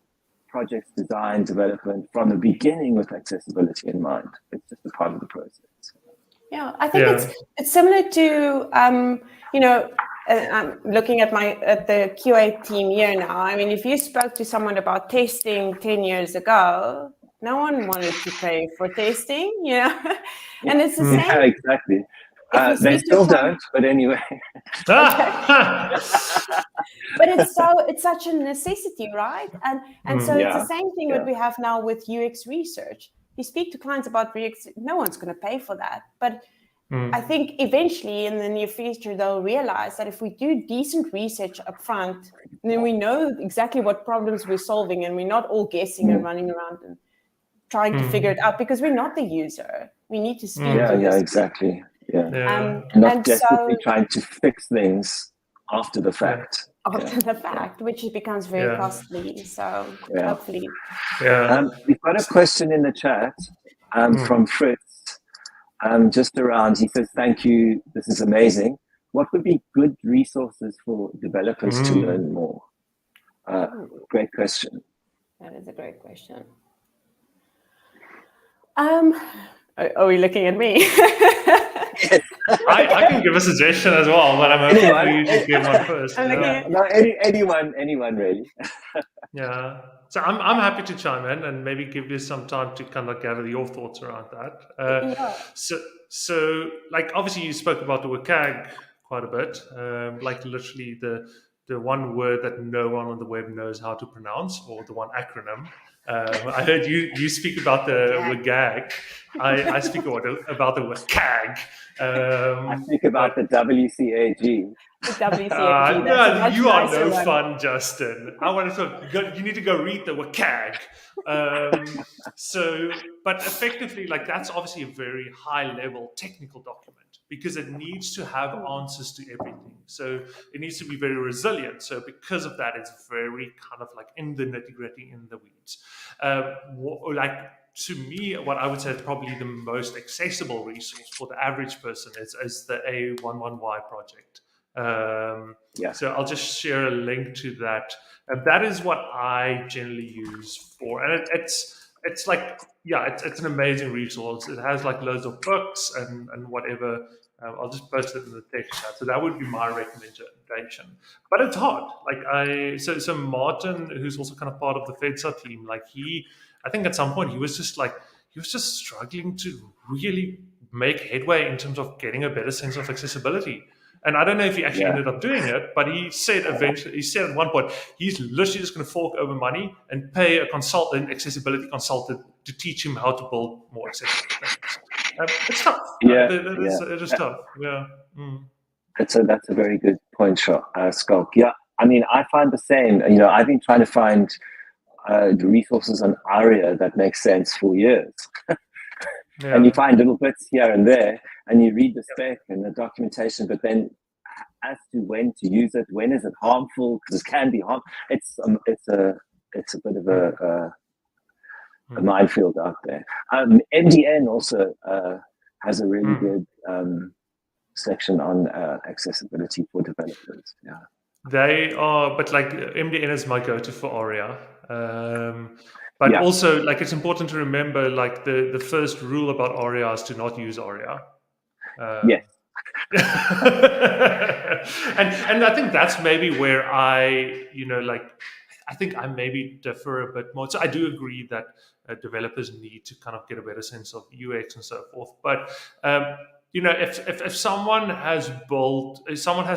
projects, design, development from the beginning with accessibility in mind, it's just a part of the process. Yeah, I think it's similar to I'm looking at the QA team here now. I mean, if you spoke to someone about testing 10 years ago, no one wanted to pay for testing, and it's the same. Yeah, exactly. They still don't, but anyway. But it's such a necessity, right? And so it's the same thing that we have now with UX research. You speak to clients about UX, no one's going to pay for that. But I think eventually in the near future, they'll realize that if we do decent research up front, then we know exactly what problems we're solving, and we're not all guessing and running around and trying to figure it out, because we're not the user. We need to speak to the exactly. and not desperately trying to fix things after the fact. Which becomes very costly. So hopefully. We've got a question in the chat from Fritz. Just around, he says, thank you, this is amazing. What would be good resources for developers to learn more? Great question. That is a great question. Are we looking at me? I can give a suggestion as well, but I'm hoping for you to give one first. No, anyone really. So I'm happy to chime in and maybe give you some time to kind of gather your thoughts around that. So like obviously you spoke about the WCAG quite a bit, like literally the one word that no one on the web knows how to pronounce, or the one acronym. I heard you speak about the WCAG. I speak about the WCAG. I speak about the WCAG. WCAG. You are no fun, Justin. I want to you need to go read the WCAG. But effectively, like that's obviously a very high-level technical document because it needs to have answers to everything. So it needs to be very resilient. So because of that, it's very kind of like in the nitty-gritty, in the weeds. To me, what I would say is probably the most accessible resource for the average person is the A11Y project. So I'll just share a link to that. That is what I generally use for, and it's like, it's an amazing resource. It has like loads of books and whatever. I'll just post it in the text chat. So that would be my recommendation. But it's hard. Like so Martin, who's also kind of part of the FedSA team, like I think at some point he was just struggling to really make headway in terms of getting a better sense of accessibility. And I don't know if he actually ended up doing it, but he said at one point, he's literally just going to fork over money and pay an accessibility consultant to teach him how to build more accessible things. It's tough. It is tough. Yeah. That's a very good point, Skulk. Yeah, I mean, I find the same. I've been trying to find the resources on ARIA that make sense for years. And you find little bits here and there, and you read the spec and the documentation, but then as to when to use it, when is it harmful? Because it can be harmful. It's a bit of a minefield out there. MDN also has a really good section on accessibility for developers. Yeah. They are, but like MDN is my go-to for ARIA. But also, like, it's important to remember, like, the first rule about ARIA is to not use ARIA. Yes. and I think that's maybe where I think I maybe differ a bit more. So I do agree that developers need to kind of get a better sense of UX and so forth. But if someone has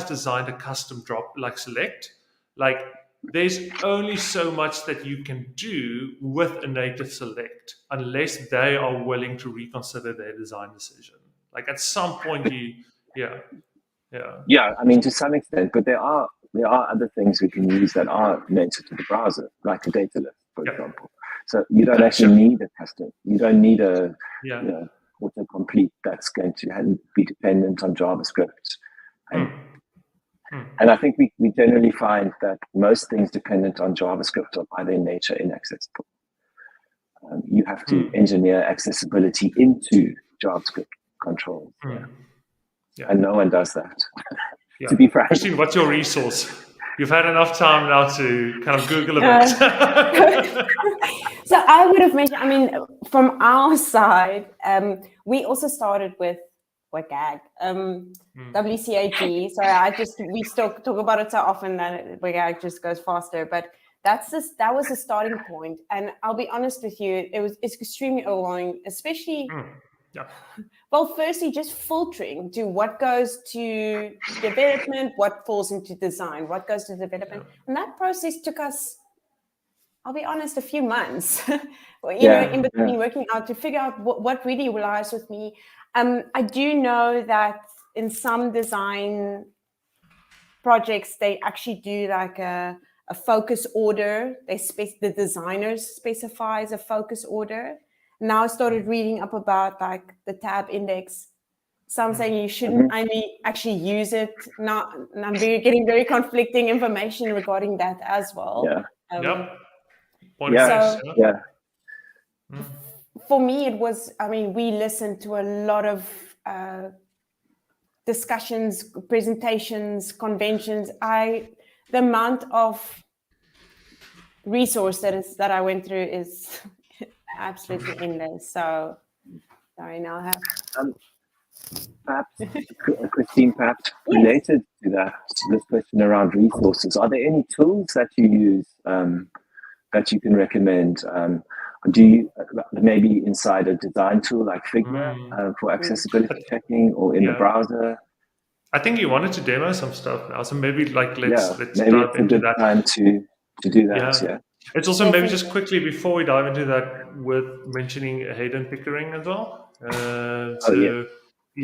designed a custom drop like select, like there's only so much that you can do with a native select unless they are willing to reconsider their design decision. Like at some point, yeah. Yeah, I mean, to some extent, but there are other things we can use that are native to the browser, like a data list, for example. So you don't actually need a custom. You don't need a autocomplete that's going to be dependent on JavaScript. And I think we generally find that most things dependent on JavaScript are by their nature inaccessible. You have to engineer accessibility into JavaScript controls. And no one does that, to be frank. Christine, what's your resource? You've had enough time now to kind of Google a bit. So I would have mentioned, I mean, from our side, we also started with WCAG, WCAG. So we still talk about it so often that WCAG just goes faster, but that was the starting point. And I'll be honest with you, it's extremely overwhelming, especially well, firstly, just filtering to what goes to development, what falls into design, what goes to development. And that process took us, I'll be honest, a few months, in between working out to figure out what really lies with me. I do know that in some design projects, they actually do like a focus order. The designers specifies a focus order. Now I started reading up about like the tab index. Some saying you shouldn't only actually use it. Now I'm getting very conflicting information regarding that as well. For me, it was, I mean, we listened to a lot of discussions, presentations, conventions. The amount of resource that I went through is absolutely endless. So sorry, now I have perhaps Christine, related to this question around resources, are there any tools that you use that you can recommend? Do you maybe inside a design tool like Figma for accessibility checking, or in the browser? I think you wanted to demo some stuff now, so maybe like let's maybe dive into that. Time to do that. It's also maybe just quickly before we dive into that, worth mentioning Hayden Pickering as well.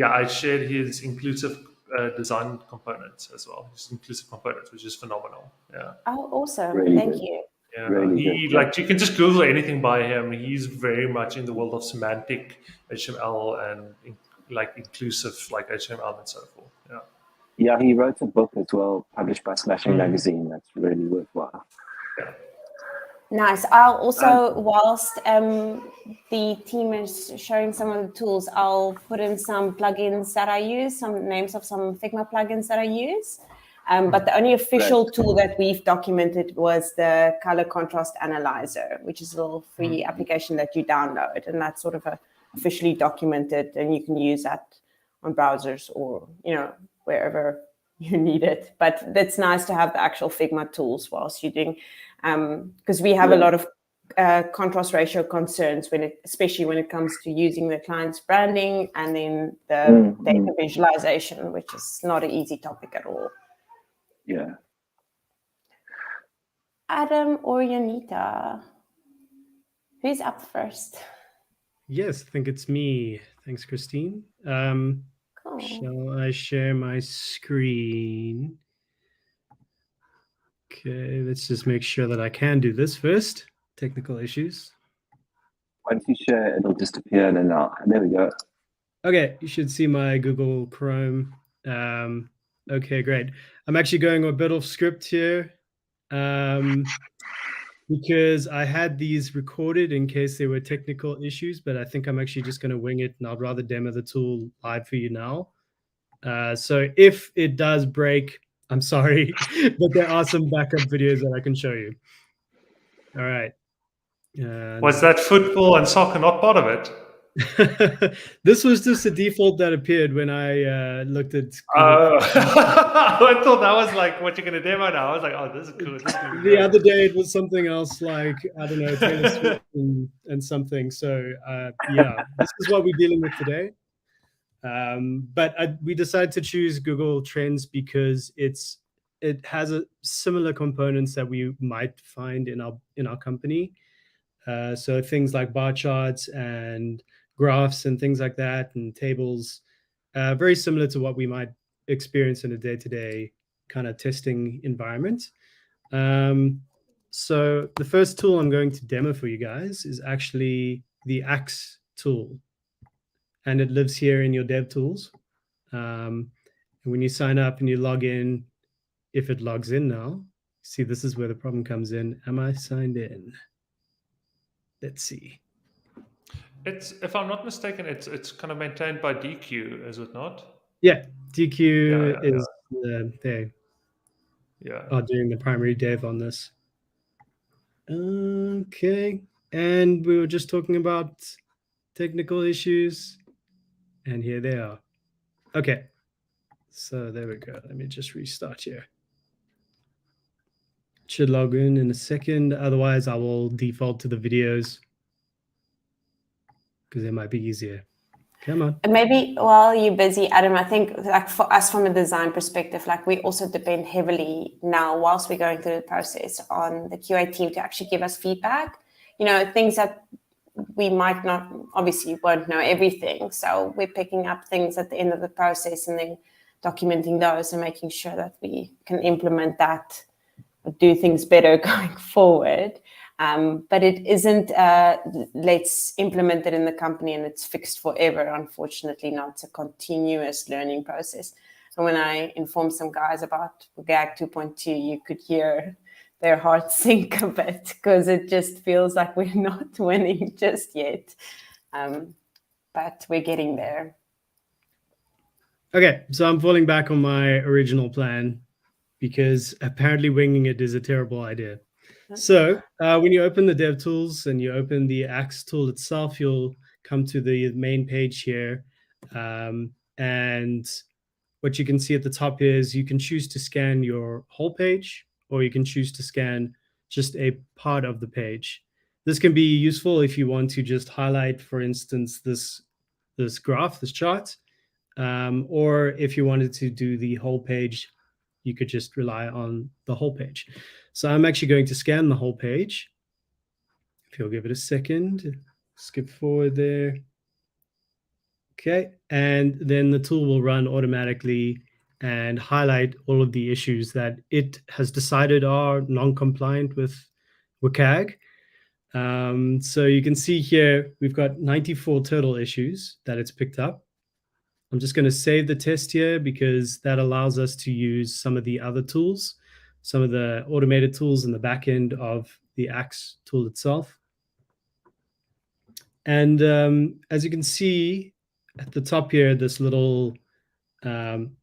I shared his inclusive design components as well. His inclusive components, which is phenomenal. Yeah. Oh, awesome! Really Thank good. you. Yeah, really like you can just Google anything by him. He's very much in the world of semantic HTML and like inclusive like HTML and so forth. Yeah, he wrote a book as well, published by Smashing Magazine. That's really worthwhile. Nice. I'll also, whilst the team is showing some of the tools, I'll put in some plugins that I use, some names of some Figma plugins that I use. But the only official tool that we've documented was the color contrast analyzer, which is a little free application that you download, and that's sort of officially documented, and you can use that on browsers or wherever you need it. But it's nice to have the actual Figma tools whilst you're doing, because we have a lot of contrast ratio concerns especially when it comes to using the client's branding and then the data visualization, which is not an easy topic at all. Yeah. Adam or Janita, who's up first? Yes, I think it's me. Thanks, Christine. Cool. Shall I share my screen? Okay, let's just make sure that I can do this first. Technical issues. Once you share, it'll just appear, and then there we go. Okay, you should see my Google Chrome. Okay, great. I'm actually going a bit off script here because I had these recorded in case there were technical issues, but I think I'm actually just going to wing it, and I'd rather demo the tool live for you now. So if it does break, I'm sorry, but there are some backup videos that I can show you. All right. Was that football and soccer not part of it? This was just the default that appeared when I looked at. I thought that was like what you're going to demo now. I was like, oh, this is cool. The other day it was something else, like I don't know, Taylor Swift and something. So this is what we're dealing with today. But we decided to choose Google Trends because it has a similar components that we might find in our company. So things like bar charts and graphs and things like that, and tables. very similar to what we might experience in a day-to-day kind of testing environment. So the first tool I'm going to demo for you guys is actually the Axe tool. And it lives here in your dev tools. And when you sign up and you log in, if it logs in now, see, this is where the problem comes in. Am I signed in? Let's see. It's, if I'm not mistaken, it's kind of maintained by DQ, is it not? Yeah, DQ Yeah, is they Yeah. are doing the primary dev on this. Okay, and we were just talking about technical issues, and here they are. Okay, so there we go. Let me just restart here. Should log in a second. Otherwise, I will default to the videos because it might be easier. Come on. And maybe while you're busy, Adam, I think like for us from a design perspective, like we also depend heavily now whilst we're going through the process on the QA team to actually give us feedback. You know, things that we might not, obviously won't know everything. So we're picking up things at the end of the process and then documenting those and making sure that we can implement that, do things better going forward. But it isn't, let's implement it in the company and it's fixed forever. Unfortunately, not. It's a continuous learning process. And when I informed some guys about WCAG 2.2, you could hear their hearts sink a bit because it just feels like we're not winning just yet. But we're getting there. Okay, so I'm falling back on my original plan because apparently winging it is a terrible idea. So when you open the dev tools and you open the Axe tool itself, you'll come to the main page here. And what you can see at the top is you can choose to scan your whole page, or you can choose to scan just a part of the page. This can be useful if you want to just highlight, for instance, this graph, this chart, or if you wanted to do the whole page, you could just rely on the whole page. So I'm actually going to scan the whole page. If you'll give it a second, skip forward there. Okay, and then the tool will run automatically and highlight all of the issues that it has decided are non-compliant with WCAG. So you can see here, we've got 94 total issues that it's picked up. I'm just going to save the test here because that allows us to use some of the other tools, some of the automated tools in the back end of the Axe tool itself. And as you can see at the top here, this little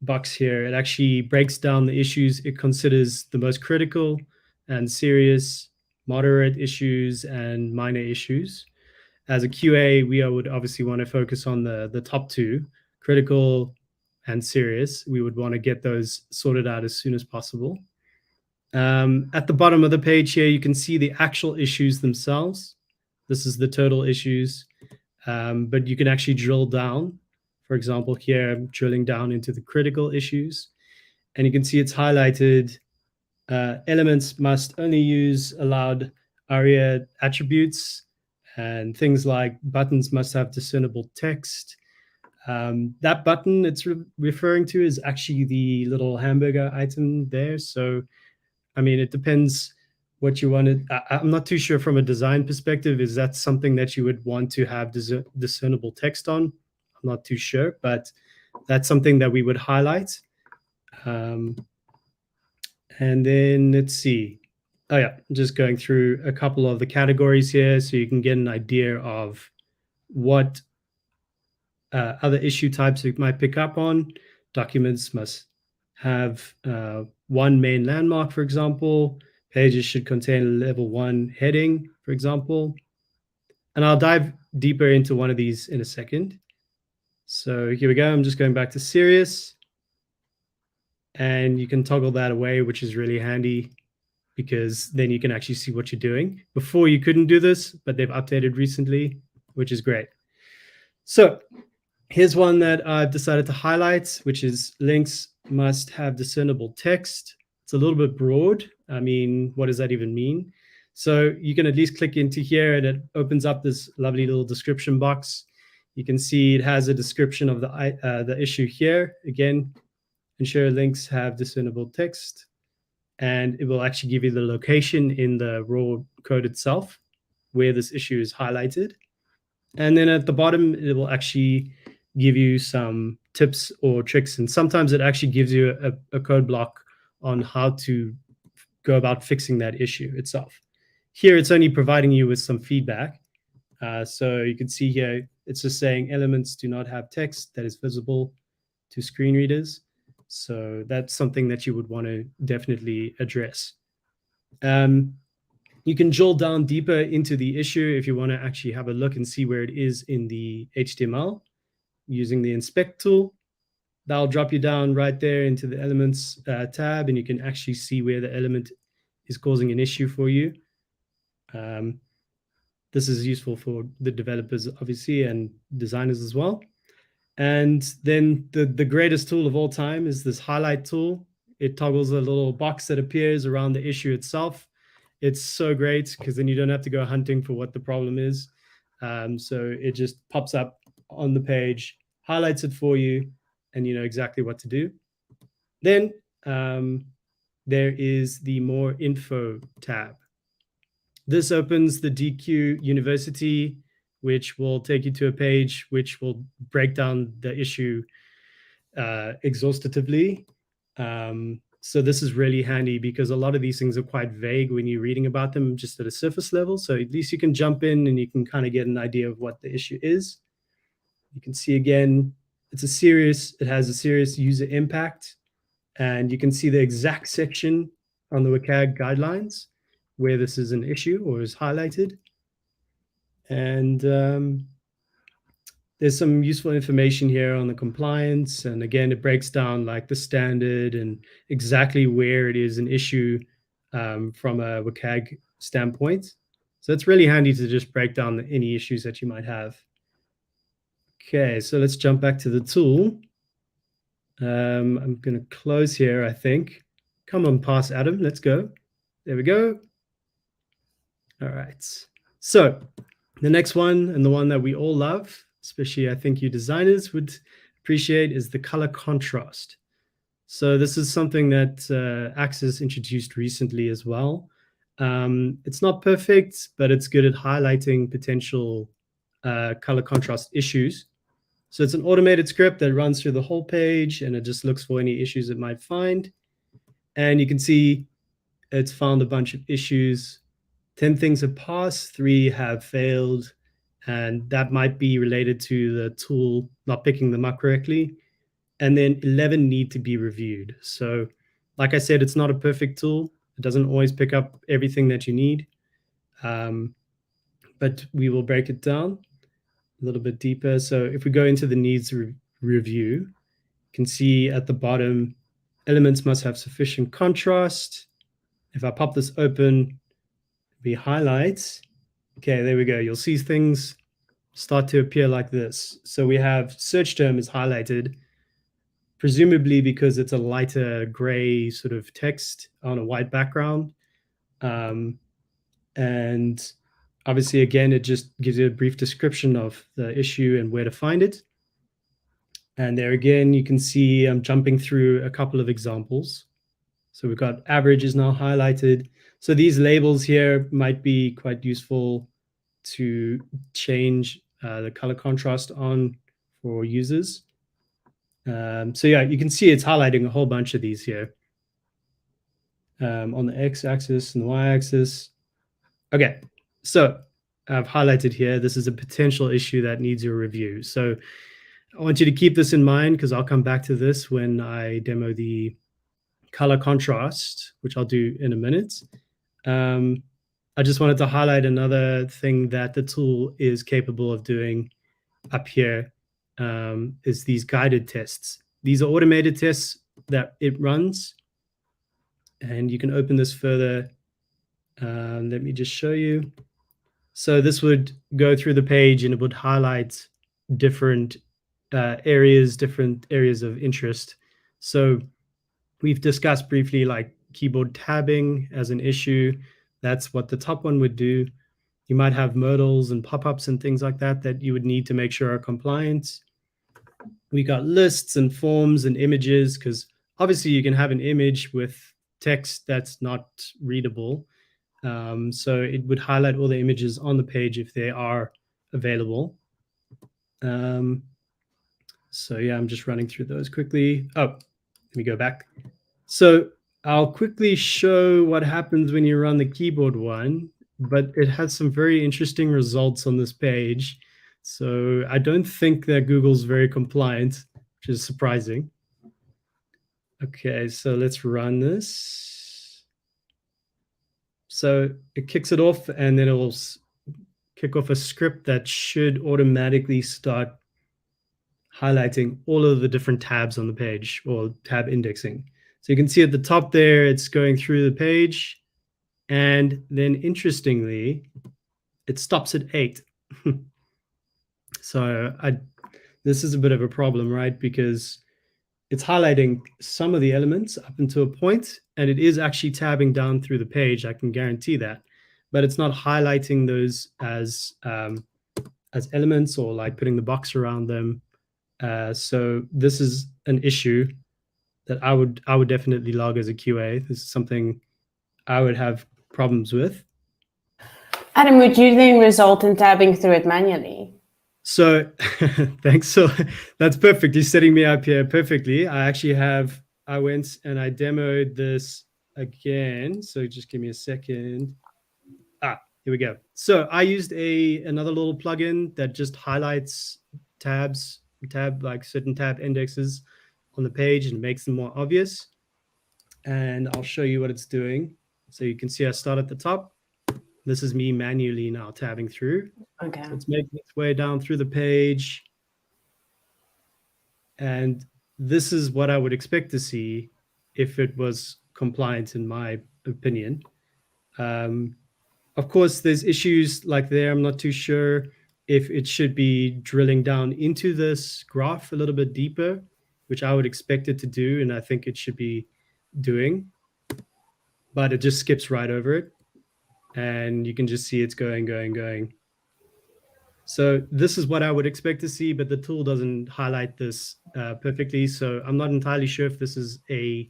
box here, it actually breaks down the issues it considers the most critical and serious, moderate issues, and minor issues. As a QA, we would obviously want to focus on the top two, critical and serious. We would want to get those sorted out as soon as possible. At the bottom of the page here, you can see the actual issues themselves. This is the total issues, but you can actually drill down. For example, here, I'm drilling down into the critical issues, and you can see it's highlighted. Elements must only use allowed ARIA attributes, and things like buttons must have discernible text. That button it's referring to is actually the little hamburger item there. So, I mean, it depends what you wanted. I'm not too sure from a design perspective, is that something that you would want to have discernible text on? I'm not too sure, but that's something that we would highlight. And then let's see. Oh yeah, I'm just going through a couple of the categories here so you can get an idea of what other issue types you might pick up on. Documents must have one main landmark, for example. Pages should contain a level 1 heading, for example. And I'll dive deeper into one of these in a second. So here we go. I'm just going back to serious. And you can toggle that away, which is really handy because then you can actually see what you're doing. Before you couldn't do this, but they've updated recently, which is great. So here's one that I've decided to highlight, which is links must have discernible text. It's a little bit broad. I mean, what does that even mean? So you can at least click into here and it opens up this lovely little description box. You can see it has a description of the issue here. Again, ensure links have discernible text, and it will actually give you the location in the raw code itself where this issue is highlighted. And then at the bottom, it will actually give you some tips or tricks. And sometimes it actually gives you a code block on how to go about fixing that issue itself. Here, it's only providing you with some feedback. So you can see here, it's just saying elements do not have text that is visible to screen readers. So that's something that you would want to definitely address. You can drill down deeper into the issue if you want to actually have a look and see where it is in the HTML using the inspect tool. That'll drop you down right there into the elements tab, and you can actually see where the element is causing an issue for you. This is useful for the developers, obviously, and designers as well. And then the greatest tool of all time is this highlight tool. It toggles a little box that appears around the issue itself. It's so great because then you don't have to go hunting for what the problem is. So it just pops up on the page, highlights it for you, and you know exactly what to do. Then there is the More Info tab. This opens the DQ University, which will take you to a page which will break down the issue exhaustively. So this is really handy because a lot of these things are quite vague when you're reading about them just at a surface level. So at least you can jump in and you can kind of get an idea of what the issue is. You can see again, it has a serious user impact, and you can see the exact section on the WCAG guidelines where this is an issue or is highlighted. And there's some useful information here on the compliance. And again, it breaks down like the standard and exactly where it is an issue from a WCAG standpoint. So it's really handy to just break down any issues that you might have. Okay, so let's jump back to the tool. I'm going to close here, I think. Come on, pass, Adam. Let's go. There we go. All right. So the next one, and the one that we all love, especially I think you designers would appreciate, is the color contrast. So this is something that Axis introduced recently as well. It's not perfect, but it's good at highlighting potential color contrast issues. So it's an automated script that runs through the whole page, and it just looks for any issues it might find. And you can see it's found a bunch of issues. 10 things have passed, 3 have failed, and that might be related to the tool not picking them up correctly. And then 11 need to be reviewed. So like I said, it's not a perfect tool. It doesn't always pick up everything that you need, but we will break it down a little bit deeper. So if we go into the needs review, you can see at the bottom, elements must have sufficient contrast. If I pop this open, we highlight. Okay, there we go. You'll see things start to appear like this. So we have search term is highlighted, presumably because it's a lighter gray sort of text on a white background. And obviously, again, it just gives you a brief description of the issue and where to find it. And there again, you can see I'm jumping through a couple of examples. So we've got average is now highlighted. So these labels here might be quite useful to change the color contrast on for users. So yeah, you can see it's highlighting a whole bunch of these here on the x-axis and the y-axis. Okay, so I've highlighted here, this is a potential issue that needs your review. So I want you to keep this in mind because I'll come back to this when I demo the color contrast, which I'll do in a minute. I just wanted to highlight another thing that the tool is capable of doing up here is these guided tests. These are automated tests that it runs, and you can open this further. Let me just show you. So this would go through the page and it would highlight different areas of interest. So we've discussed briefly like keyboard tabbing as an issue. That's what the top one would do. You might have modals and pop-ups and things like that that you would need to make sure are compliant. We got lists and forms and images, because obviously you can have an image with text that's not readable. So it would highlight all the images on the page if they are available. So yeah, I'm just running through those quickly. Oh, let me go back. So I'll quickly show what happens when you run the keyboard one, but it has some very interesting results on this page. So I don't think that Google's very compliant, which is surprising. Okay, so let's run this. So it kicks it off, and then it will kick off a script that should automatically start highlighting all of the different tabs on the page, or tab indexing. So you can see at the top there, it's going through the page. And then interestingly, it stops at 8. So this is a bit of a problem, right? Because it's highlighting some of the elements up until a point, and it is actually tabbing down through the page. I can guarantee that, but it's not highlighting those as elements, or like putting the box around them. So this is an issue that I would definitely log as a QA. This is something I would have problems with. Adam, would you then result in tabbing through it manually? So thanks. So that's perfect. You're setting me up here perfectly. I went and I demoed this again. So just give me a second. Here we go. So I used another little plugin that just highlights like certain tab indexes on the page and makes them more obvious. And I'll show you what it's doing. So you can see I start at the top. This is me manually now tabbing through. Okay. So it's making its way down through the page. And this is what I would expect to see if it was compliant, in my opinion. Of course, there's issues like there. I'm not too sure if it should be drilling down into this graph a little bit deeper, which I would expect it to do, and I think it should be doing. But it just skips right over it. And you can just see it's going. So this is what I would expect to see, but the tool doesn't highlight this perfectly. So I'm not entirely sure if this is a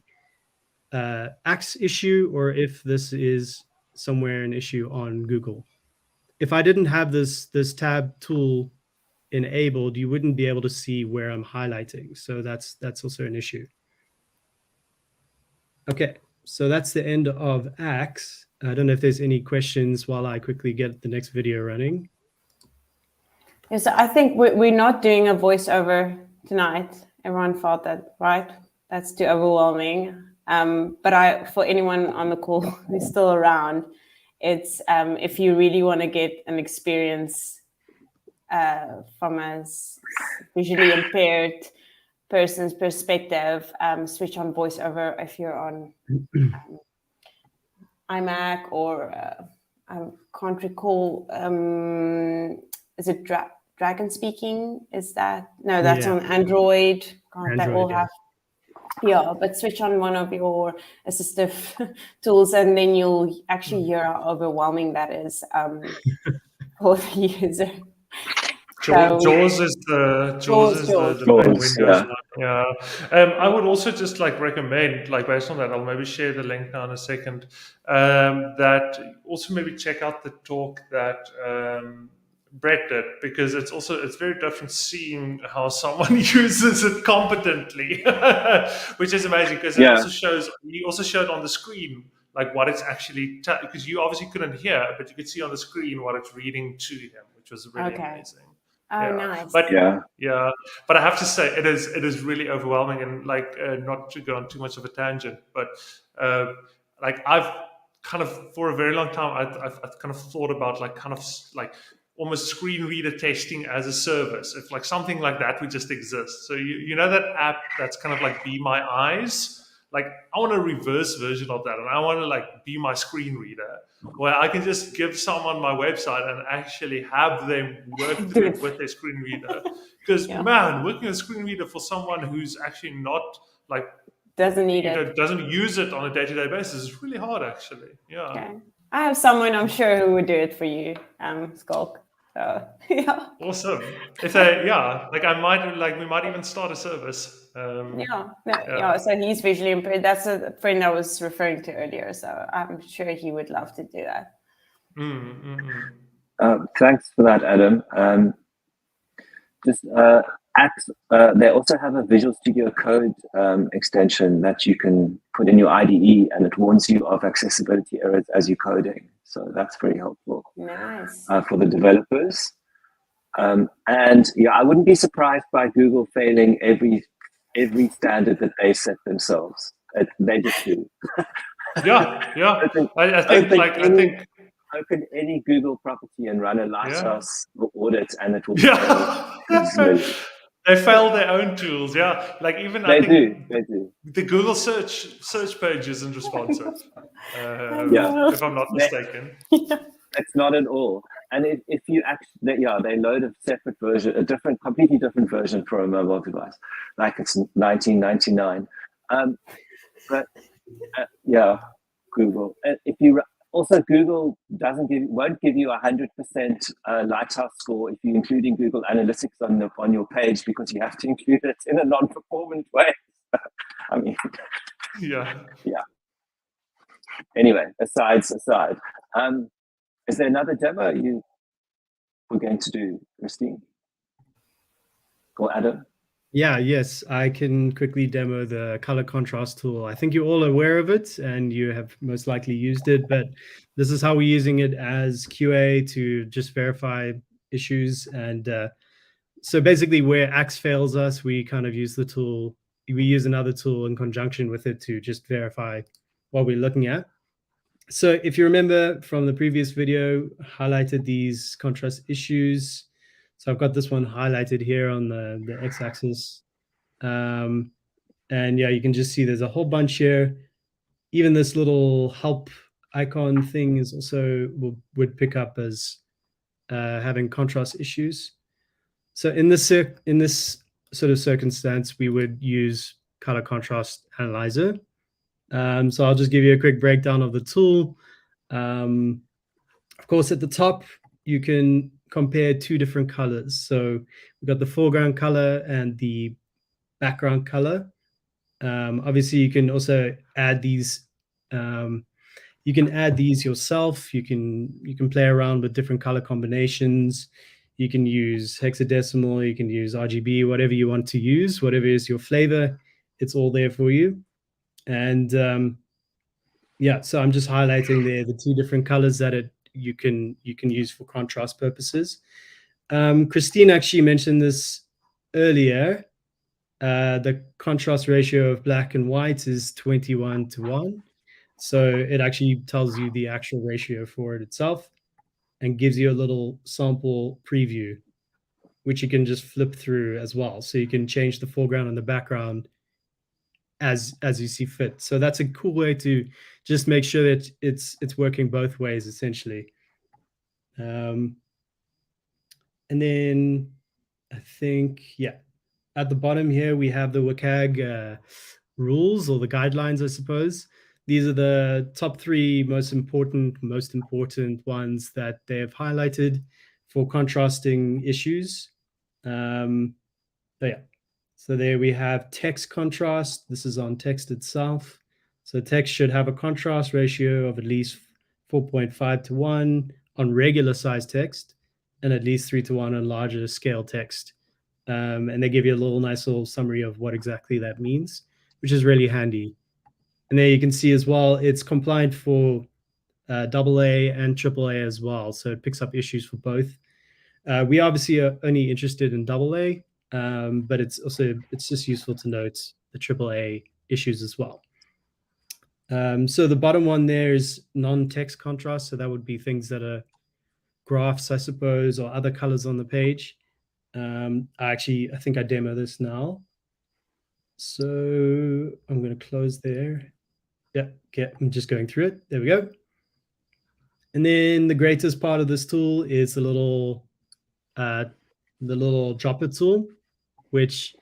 Axe issue or if this is somewhere an issue on Google. If I didn't have this tab tool enabled, you wouldn't be able to see where I'm highlighting. So that's also an issue. Okay, so that's the end of Axe. I don't know if there's any questions while I quickly get the next video running. Yes, I think we're not doing a voiceover tonight. Everyone felt that, right? That's too overwhelming. But for anyone on the call who's still around, it's if you really want to get an experience from a visually impaired person's perspective, switch on voiceover if you're on iMac or I can't recall. Is it Dragon Speaking? Is that that's on Android. They all have. Yeah, but switch on one of your assistive tools, and then you'll actually hear how overwhelming that is for the user. Jaws is the Windows one. Yeah. I would also just recommend, based on that, I'll maybe share the link now in a second. That also maybe check out the talk that Brett did, because it's very different seeing how someone uses it competently, which is amazing, because he also showed on the screen what it's actually, because you obviously couldn't hear, but you could see on the screen what it's reading to him, which was really amazing. Oh, nice. But but I have to say it is really overwhelming, and not to go on too much of a tangent, but I've kind of for a very long time I've kind of thought about almost screen reader testing as a service, if something like that would just exist. So you know that app that's kind of Be My Eyes. I want a reverse version of that, and I want to be my screen reader, where I can just give someone my website and actually have them work through it with their screen reader. Because man, working a screen reader for someone who's actually not doesn't need it, doesn't use it on a day-to-day basis is really hard, actually. Yeah. Okay. I have someone I'm sure who would do it for you, Skulk. So yeah. Awesome. If they, yeah, like we might even start a service. Yeah. So he's visually impaired. That's a friend I was referring to earlier. So I'm sure he would love to do that. Thanks for that, Adam. They also have a Visual Studio Code extension that you can put in your IDE, and it warns you of accessibility errors as you're coding. So that's very helpful. Nice. For the developers. And yeah, I wouldn't be surprised by Google failing every standard that they set themselves. They just do. Yeah. I think open any Google property and run a Lighthouse audit, and it will fail. They fail their own tools. Yeah, like even they I think do. The Google search page isn't responsive. If I'm not mistaken. It's not at all. And if you actually, they load a separate version, completely different version for a mobile device, like it's 1999. But Google. If you also Google won't give you 100% Lighthouse score if you're including Google Analytics on your page, because you have to include it in a non-performant way. I mean, yeah. Anyway, asides aside, is there another demo you were going to do, Christine or Adam? Yes, I can quickly demo the color contrast tool. I think you're all aware of it and you have most likely used it, but this is how we're using it as QA to just verify issues. And so basically where Axe fails us, we kind of use the tool. We use another tool in conjunction with it to just verify what we're looking at. So if you remember from the previous video, highlighted these contrast issues. So I've got this one highlighted here on the x-axis. And yeah, you can just see there's a whole bunch here. Even this little help icon thing is also would pick up as having contrast issues. So in this sort of circumstance, we would use color contrast analyzer. So I'll just give you a quick breakdown of the tool. Of course, at the top, you can compare two different colors. So we've got the foreground color and the background color. Obviously, you can also add these. You can add these yourself. You can play around with different color combinations. You can use hexadecimal. You can use RGB, whatever you want to use, whatever is your flavor. It's all there for you. And so I'm just highlighting there the two different colors that you can use for contrast purposes. Christine actually mentioned this earlier. The contrast ratio of black and white is 21:1. So it actually tells you the actual ratio for it itself and gives you a little sample preview, which you can just flip through as well. So you can change the foreground and the background as you see fit. So that's a cool way to just make sure that it's working both ways, essentially. And then I think, at the bottom here, we have the WCAG rules, or the guidelines, I suppose. These are the top 3 most important ones that they have highlighted for contrasting issues. So there we have text contrast. This is on text itself. So text should have a contrast ratio of at least 4.5:1 on regular size text, and at least 3:1 on larger scale text. And they give you a nice little summary of what exactly that means, which is really handy. And there you can see as well, it's compliant for AA and AAA as well. So it picks up issues for both. We obviously are only interested in AA, but it's just useful to note the AAA issues as well. So the bottom one there is non-text contrast. So that would be things that are graphs, I suppose, or other colors on the page. I think I demo this now. So I'm going to close there. Yeah, okay, I'm just going through it. There we go. And then the greatest part of this tool is the little dropper tool, which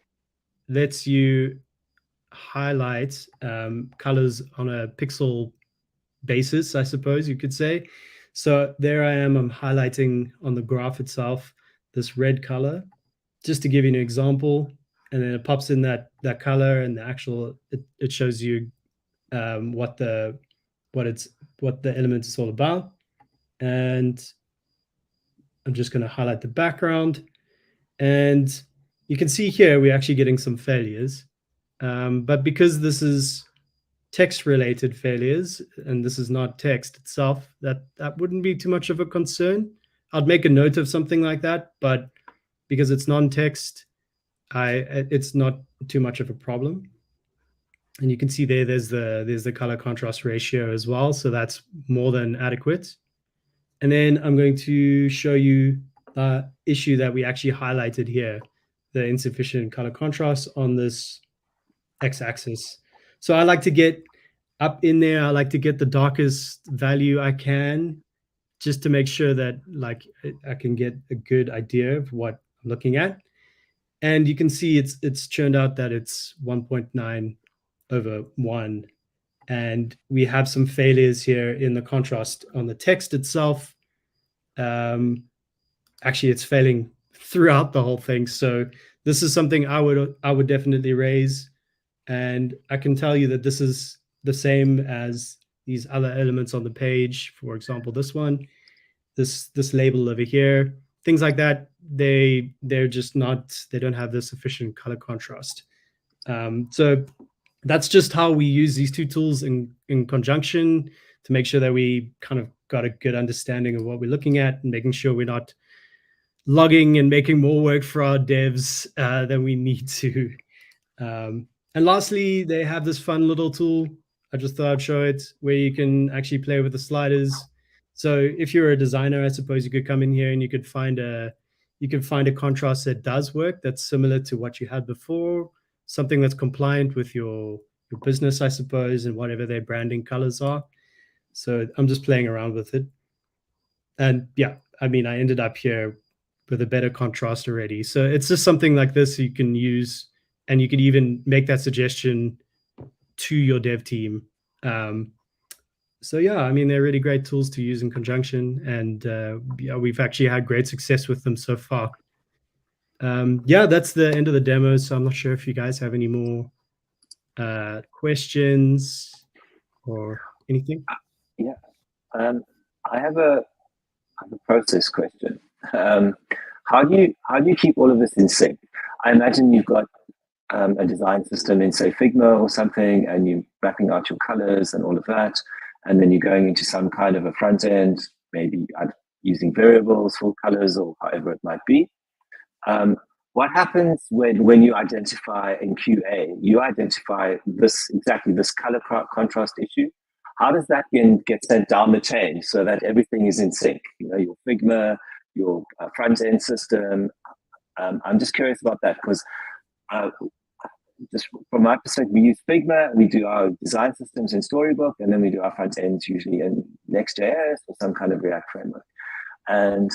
lets you highlight colors on a pixel basis, I suppose you could say. So there I am, I'm highlighting on the graph itself this red color, just to give you an example. And then it pops in that color, and the actual, it shows you what the element is all about. And I'm just going to highlight the background. And you can see here, we're actually getting some failures. But because this is text-related failures, and this is not text itself, that wouldn't be too much of a concern. I'd make a note of something like that, but because it's non-text, it's not too much of a problem. And you can see there's the color contrast ratio as well, so that's more than adequate. And then I'm going to show you the issue that we actually highlighted here, the insufficient color contrast on this x-axis. So I like to get up in there. I like to get the darkest value I can, just to make sure that like I can get a good idea of what I'm looking at. And you can see it's turned out that it's 1.9/1. And we have some failures here in the contrast on the text itself. Actually, it's failing throughout the whole thing. So this is something I would definitely raise. And I can tell you that this is the same as these other elements on the page. For example, this one, this label over here, things like that. They're just not, they don't have the sufficient color contrast. So that's just how we use these two tools in conjunction to make sure that we kind of got a good understanding of what we're looking at, and making sure we're not logging and making more work for our devs than we need to. And lastly, they have this fun little tool. I just thought I'd show it, where you can actually play with the sliders. So if you're a designer, I suppose you could come in here and you could find a contrast that does work, that's similar to what you had before, something that's compliant with your business, I suppose, and whatever their branding colors are. So I'm just playing around with it. And yeah, I mean, I ended up here with a better contrast already. So it's just something like this you can use, and you can even make that suggestion to your dev team. So yeah, I mean, they're really great tools to use in conjunction, and yeah, we've actually had great success with them so far. Yeah, that's the end of the demo. So I'm not sure if you guys have any more questions or anything. Yeah, I have a process question. How do you keep all of this in sync? I imagine you've got a design system in, say, Figma or something, and you're mapping out your colors and all of that, and then you're going into some kind of a front end, maybe using variables for colors or however it might be. What happens when you identify in QA, you identify this color contrast issue? How does that get sent down the chain so that everything is in sync? You know, your Figma, your front end system. I'm just curious about that, because just from my perspective, we use Figma, we do our design systems in Storybook, and then we do our front ends usually in Next.js or some kind of React framework. And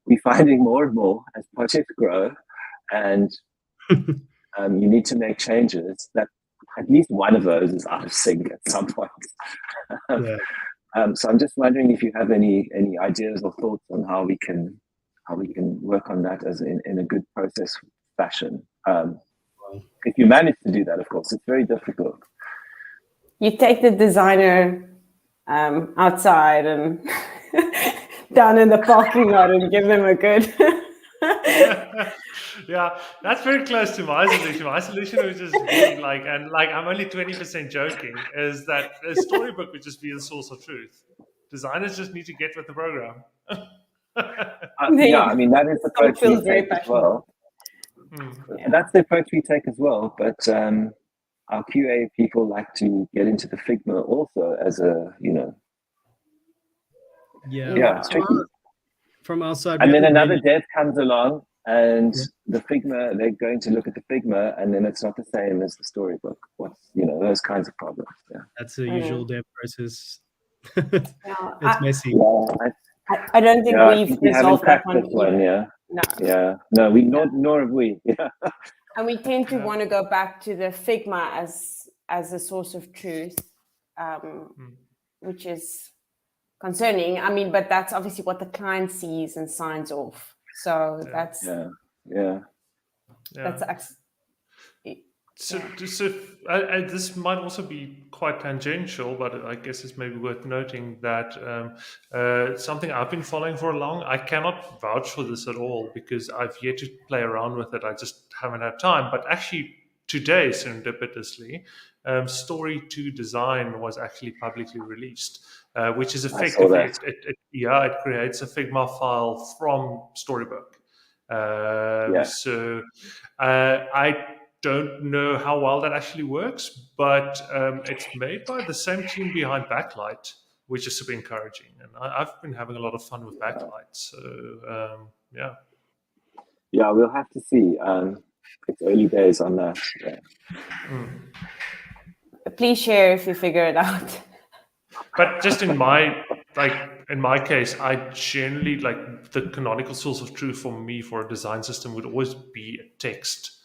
we're finding more and more as projects grow, and you need to make changes, that at least one of those is out of sync at some point. Yeah. So I'm just wondering if you have any ideas or thoughts on how we can work on that as in a good process fashion. If you manage to do that, of course, it's very difficult. You take the designer outside and down in the parking lot and give them a good. Yeah, that's very close to my solution. My solution would just be I'm only 20% joking, is that a storybook would just be the source of truth. Designers just need to get with the program. Yeah, I mean, that is the approach we take as well. Yeah. That's the approach we take as well. But our QA people like to get into the Figma also as a, Yeah, it's tricky. From our side, and then another dev comes along, and the Figma, they're going to look at the Figma, and then it's not the same as the storybook. Those kinds of problems. Yeah, that's the usual dev process. Yeah, it's messy. Yeah, I don't think we've resolved that one. Yeah. No. Yeah. No, nor have we. Yeah. And we tend to want to go back to the Figma as a source of truth. which is concerning. I mean, but that's obviously what the client sees and signs off. So that's So this might also be quite tangential, but I guess it's maybe worth noting that something I've been following for long. I cannot vouch for this at all because I've yet to play around with it. I just haven't had time. But actually, today, serendipitously, Story 2 Design was actually publicly released, which is effectively it creates a Figma file from Storybook. So I don't know how well that actually works, but it's made by the same team behind Backlight, which is super encouraging. And I've been having a lot of fun with Backlight. So yeah, we'll have to see. It's early days on that. Please share if you figure it out. But just in my case, I generally like the canonical source of truth for me for a design system would always be a text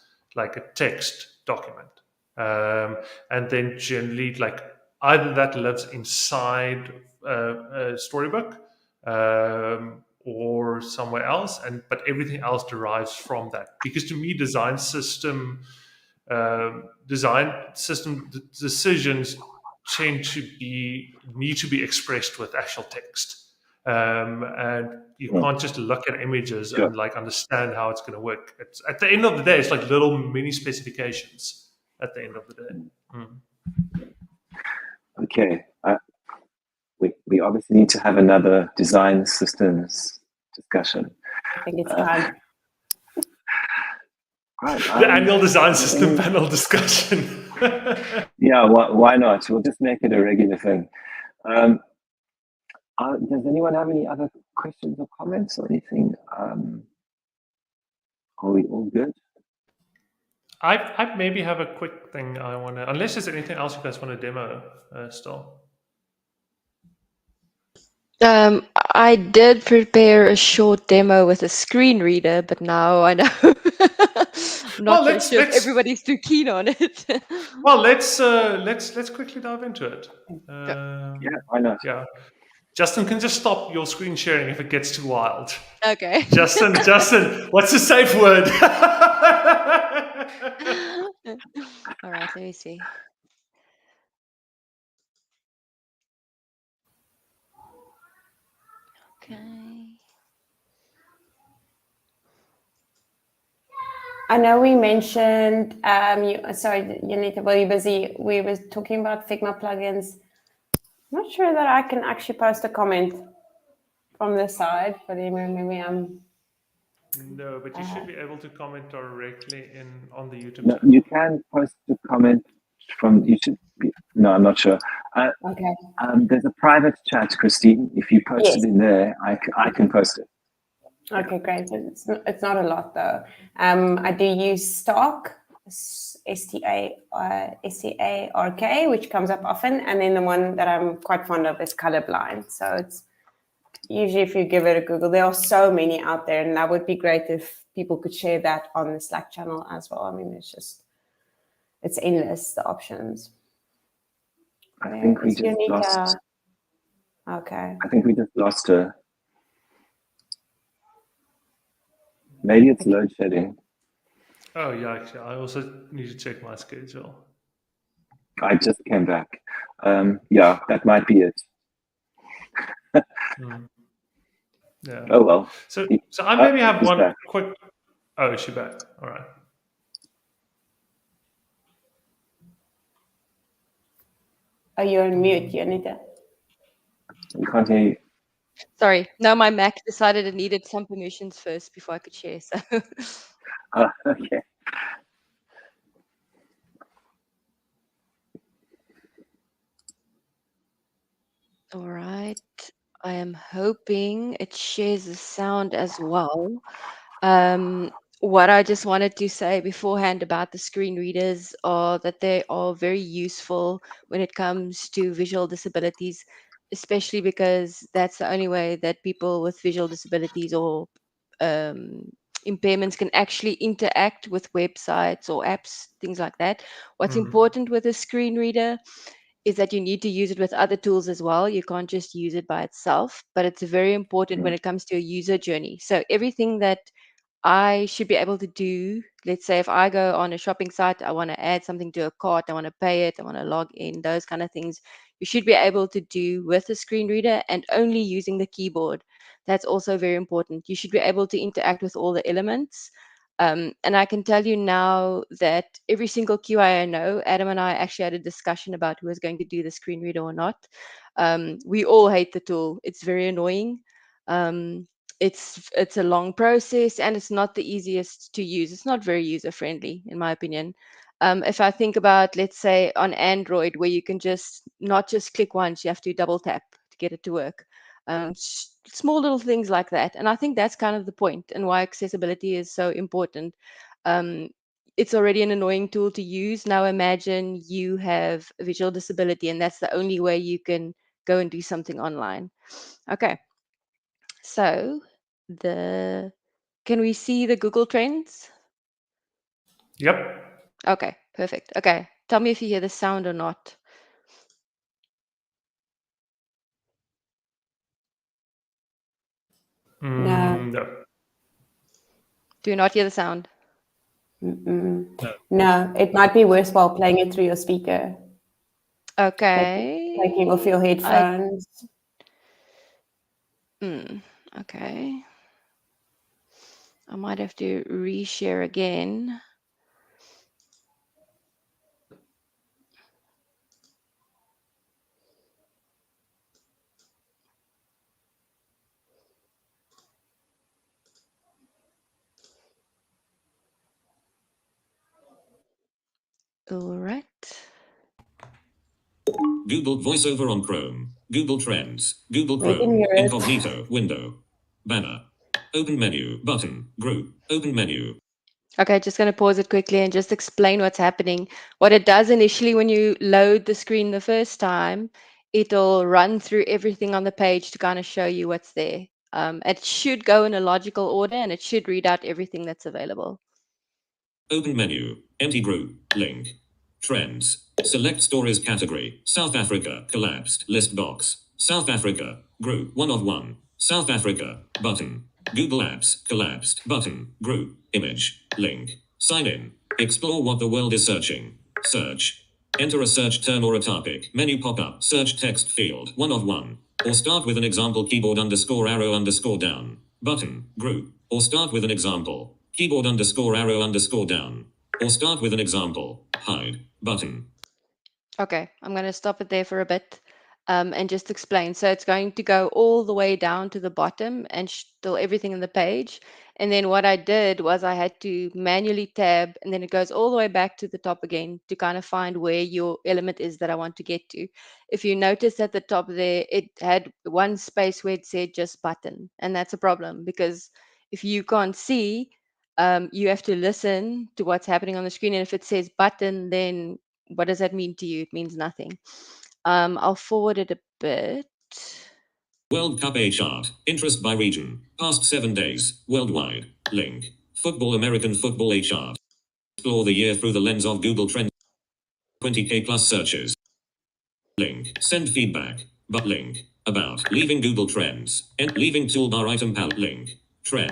document, and then generally like either that lives inside a Storybook or somewhere else, but everything else derives from that. Because to me, design system decisions need to be expressed with actual text, and you can't just look at images and like understand how it's going to work. It's at the end of the day, it's like little mini specifications at the end of the day. Okay, we obviously need to have another design systems discussion. I think it's time. Right, the annual design system panel discussion. Yeah, why not? We'll just make it a regular thing. Does anyone have any other questions or comments or anything? Are we all good? I maybe have a quick thing I want to, unless there's anything else you guys want to demo still. I did prepare a short demo with a screen reader, but now I know I'm not sure if everybody's too keen on it. Well, let's quickly dive into it. Yeah, why not? Yeah, Justin can just stop your screen sharing if it gets too wild. Okay. Justin, what's the safe word? All right, let me see. Okay. I know we mentioned, sorry, Janita, while you're busy, we were talking about Figma plugins. I'm not sure that I can actually post a comment from this side, but maybe I'm... No, but you should be able to comment directly on the YouTube channel. You can post a comment from, no, I'm not sure. Okay. There's a private chat, Christine. If you post it in there, I can post it. Okay, great. It's not a lot though. I do use stock, STARK, which comes up often, and then the one that I'm quite fond of is colorblind. So it's usually if you give it a Google, there are so many out there, and that would be great if people could share that on the Slack channel as well. I mean, it's endless, the options. I think we just lost. Okay. I think we just lost her. Maybe it's load shedding. Oh yeah, actually, I also need to check my schedule. I just came back. Yeah, that might be it. Yeah. Oh well. So I maybe have one back. quick. Oh, is she back? All right. Are you on mute, Janita? We can't hear you. Sorry. No, my Mac decided it needed some permissions first before I could share. So. Okay. All right. I am hoping it shares the sound as well. What I just wanted to say beforehand about the screen readers are that they are very useful when it comes to visual disabilities, especially because that's the only way that people with visual disabilities or impairments can actually interact with websites or apps, things like that. What's important with a screen reader is that you need to use it with other tools as well. You can't just use it by itself, but it's very important when it comes to a user journey. So everything that I should be able to do, let's say if I go on a shopping site, I want to add something to a cart, I want to pay it, I want to log in, those kind of things, you should be able to do with a screen reader and only using the keyboard. That's also very important. You should be able to interact with all the elements. And I can tell you now that every single QA I know, Adam and I actually had a discussion about who was going to do the screen reader or not. We all hate the tool. It's very annoying. It's a long process and it's not the easiest to use. It's not very user friendly, in my opinion. If I think about, let's say, on Android, where you can just not just click once, you have to double tap to get it to work. Small little things like that. And I think that's kind of the point and why accessibility is so important. It's already an annoying tool to use. Now imagine you have a visual disability and that's the only way you can go and do something online. Okay. So can we see the Google Trends? Yep. Okay, perfect. Okay, tell me if you hear the sound or not. No. Do you not hear the sound? No, it might be worthwhile playing it through your speaker. Okay. Taking off your headphones. Okay. I might have to reshare again. All right. Google VoiceOver on Chrome. Google Trends. Google We can Chrome. hear it. Incognito. Window. Banner. Open menu. Button. Group. Open menu. Okay, just going to pause it quickly and just explain what's happening. What it does initially when you load the screen the first time, it'll run through everything on the page to kind of show you what's there. It should go in a logical order and it should read out everything that's available. Open menu. Empty group. Link. Trends. Select stories category. South Africa. Collapsed. List box. South Africa. Group 1 of 1. South Africa. Button. Google Apps. Collapsed. Button. Group. Image. Link. Sign in. Explore what the world is searching. Search. Enter a search term or a topic. Menu pop-up. Search text field. 1 of 1. Or start with an example. Keyboard _arrow _down. Button. Group. Or start with an example. Keyboard _arrow _down. Or start with an example. Hide. Button. Okay, I'm going to stop it there for a bit and just explain. So it's going to go all the way down to the bottom and still everything in the page. And then what I did was I had to manually tab and then it goes all the way back to the top again to kind of find where your element is that I want to get to. If you notice at the top there, it had one space where it said just button. And that's a problem because if you can't see, you have to listen to what's happening on the screen. And if it says button, then what does that mean to you? It means nothing. I'll forward it a bit. World Cup A chart. Interest by region. Past 7 days. Worldwide. Link. Football. American football A chart. Explore the year through the lens of Google Trends. 20K plus searches. Link. Send feedback. But link. About. Leaving Google Trends. Leaving toolbar item palette. Link.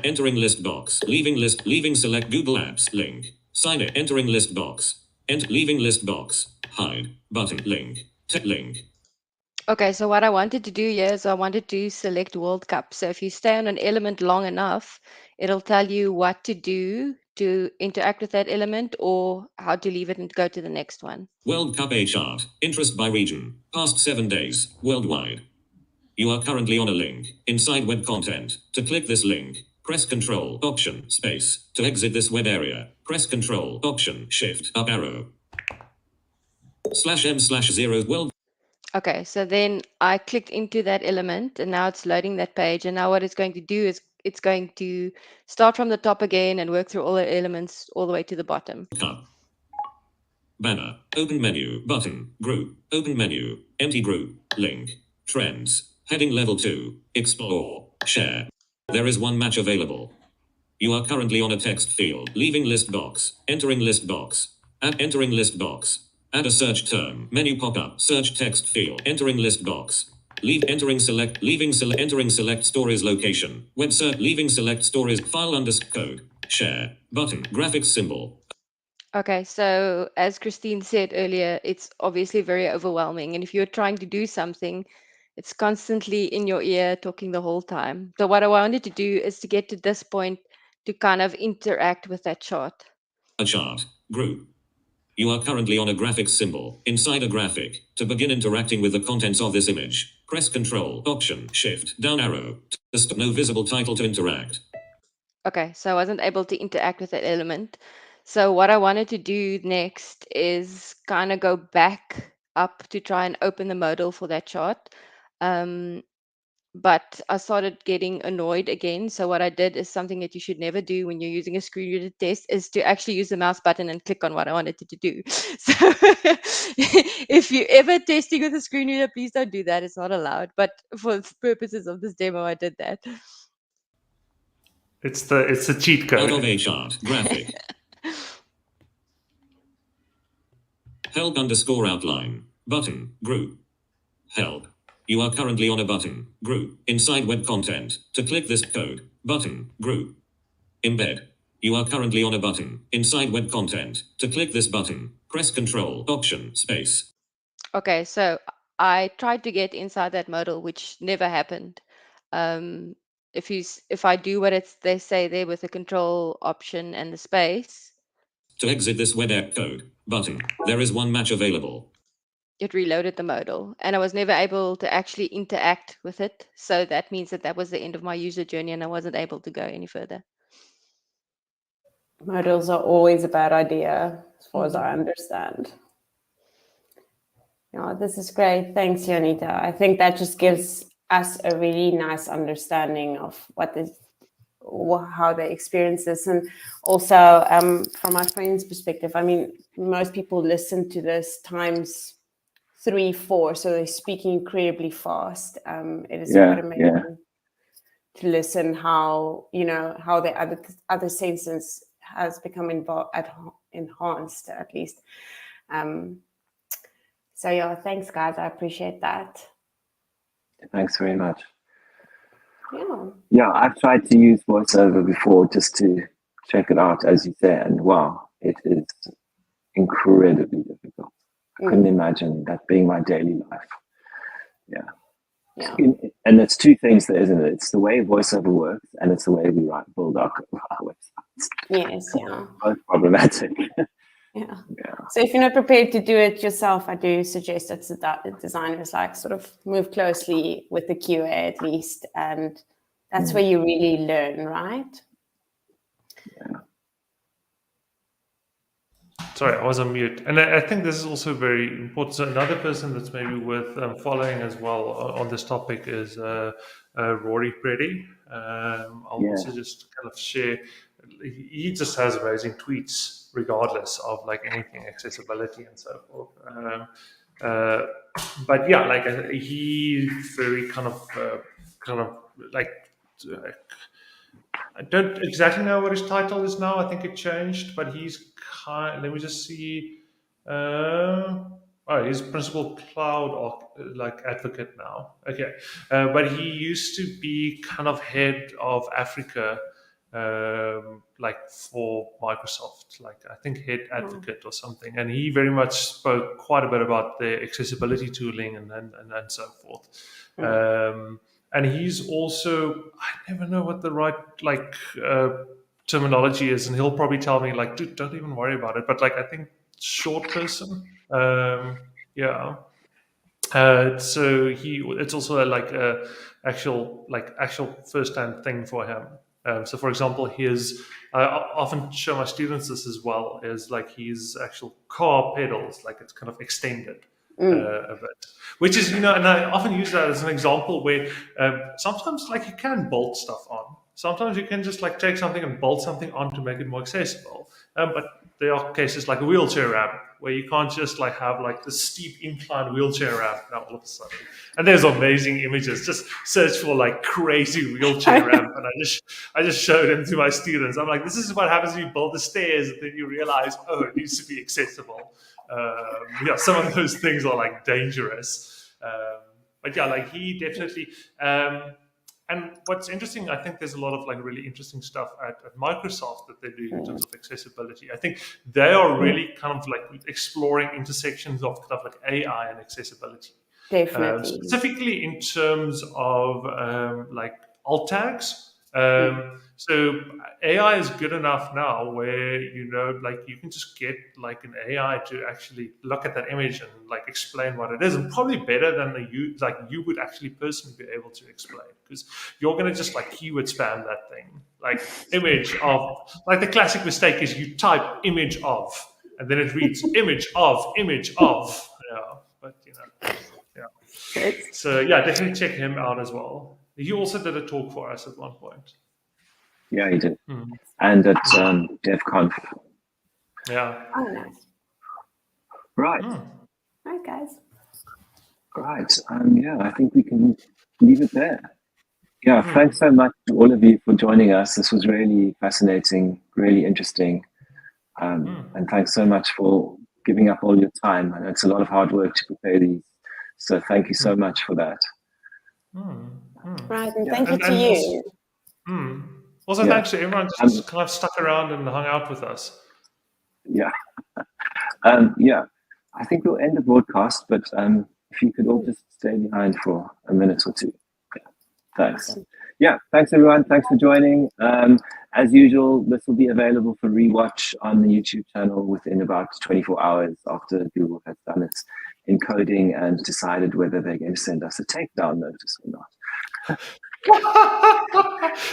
Entering list box. Leaving list. Leaving select Google Apps. Link. Sign it. Entering list box. Leaving list box. Hide. Button. Link. Link. Okay, so what I wanted to do here is I wanted to select World Cup. So if you stay on an element long enough, it'll tell you what to do to interact with that element or how to leave it and go to the next one. World Cup A chart. Interest by region. Past 7 days. Worldwide. You are currently on a link. Inside web content. To click this link, press Control, Option, Space. To exit this web area, press Control, Option, Shift, Up arrow. /m/0 world. Okay, so then I clicked into that element and now it's loading that page. And now what it's going to do is it's going to start from the top again and work through all the elements all the way to the bottom. Cup. Banner. Open menu. Button. Group. Open menu. Empty group. Link. Trends. Heading level 2. Explore. Share. There is one match available. You are currently on a text field. Leaving list box. Entering list box. Entering list box. Add a search term. Menu pop-up. Search text field. Entering list box. Entering select stories location. Web search. Leaving select stories. File code. Share. Button. Graphics symbol. Okay, so as Christine said earlier, it's obviously very overwhelming. And if you're trying to do something, it's constantly in your ear talking the whole time. So what I wanted to do is to get to this point to kind of interact with that chart. A chart. Group. You are currently on a graphics symbol. Inside a graphic. To begin interacting with the contents of this image, press Control, Option, Shift, down arrow. No visible title to interact. Okay, so I wasn't able to interact with that element. So what I wanted to do next is kind of go back up to try and open the modal for that chart. But I started getting annoyed again. So what I did is something that you should never do when you're using a screen reader test is to actually use the mouse button and click on what I wanted it to do. So if you're ever testing with a screen reader, please don't do that. It's not allowed. But for the purposes of this demo, I did that. It's the cheat code. Out of a chart. Graphic. Help _outline. Button. Group. Help. You are currently on a button. Group. Inside web content. To click this code. Button. Group. Embed. You are currently on a button. Inside web content. To click this button. Press Control. Option. Space. Okay, so I tried to get inside that modal, which never happened. If I do what they say there with the Control option and the space. To exit this web app code. Button. There is one match available. It reloaded the modal, and I was never able to actually interact with it. So that means that was the end of my user journey, and I wasn't able to go any further. Modals are always a bad idea, as far as I understand. Yeah, this is great. Thanks, Jonita. I think that just gives us a really nice understanding of how they experience this. And also, from my friend's perspective, I mean, most people listen to this times 3, 4, so they're speaking incredibly fast. It is quite amazing to listen how the other senses has become enhanced, at least. So yeah, thanks guys, I appreciate that. Thanks very much. Yeah, I've tried to use VoiceOver before just to check it out, as you said, and wow, it is incredibly difficult. I couldn't imagine that being my daily life. Yeah. And it's two things there, isn't it? It's the way VoiceOver works, and it's the way we build our websites. Yes, yeah. Both problematic. Yeah. So if you're not prepared to do it yourself, I do suggest that the designers sort of move closely with the QA at least, and that's where you really learn, right? Yeah. Sorry, I was on mute. And I think this is also very important. So another person that's maybe worth following as well on this topic is Rory Preddy. I'll also just kind of share. He just has amazing tweets, regardless of anything accessibility and so forth. But yeah, he very kind of I don't exactly know what his title is now. I think it changed, but he's let me just see. He's principal cloud advocate now. Okay, but he used to be kind of head of Africa, for Microsoft, I think head advocate or something. And he very much spoke quite a bit about the accessibility tooling and so forth. And he's also, I never know what the right terminology is, and he'll probably tell me dude, don't even worry about it. But I think short person, so it's also a actual first-hand thing for him. So for example, I often show my students this as well, is his actual car pedals, it's kind of extended. A bit, which is and I often use that as an example where sometimes you can bolt stuff on. Sometimes you can just take something and bolt something on to make it more accessible. But there are cases like a wheelchair ramp where you can't just like have like the steep incline wheelchair ramp now all of a sudden. And there's amazing images. Just search for like crazy wheelchair ramp, and I just showed them to my students. I'm like, this is what happens when you build the stairs, and then you realize, oh, it needs to be accessible. Yeah, some of those things are like dangerous. But yeah, like he definitely. And what's interesting, I think there's a lot of like really interesting stuff at Microsoft that they're doing in terms of accessibility. I think they are really kind of like exploring intersections of stuff like AI and accessibility. Definitely. Specifically in terms of like alt tags. So AI is good enough now where, you know, like you can just get like an AI to actually look at that image and like explain what it is, and probably better than you would actually personally be able to explain, because you're going to just like keyword spam that thing. Like image of, like the classic mistake is you type image of, and then it reads image of. Yeah, but you know, yeah. So yeah, definitely check him out as well. He also did a talk for us at one point. Yeah, he did. And at DevConf. Yeah. Oh, nice. Right. Right, guys. Right. Yeah, I think we can leave it there. Yeah, thanks so much to all of you for joining us. This was really fascinating, really interesting. And thanks so much for giving up all your time. And it's a lot of hard work to prepare these. So thank you so much for that. Right, and thank you to you. Also, thanks to everyone who just kind of stuck around and hung out with us. Yeah. Yeah, I think we'll end the broadcast, but if you could all just stay behind for a minute or two. Yeah. Thanks. Awesome. Yeah, thanks everyone. Thanks for joining. As usual, this will be available for rewatch on the YouTube channel within about 24 hours after Google has done its encoding and decided whether they're going to send us a takedown notice or not.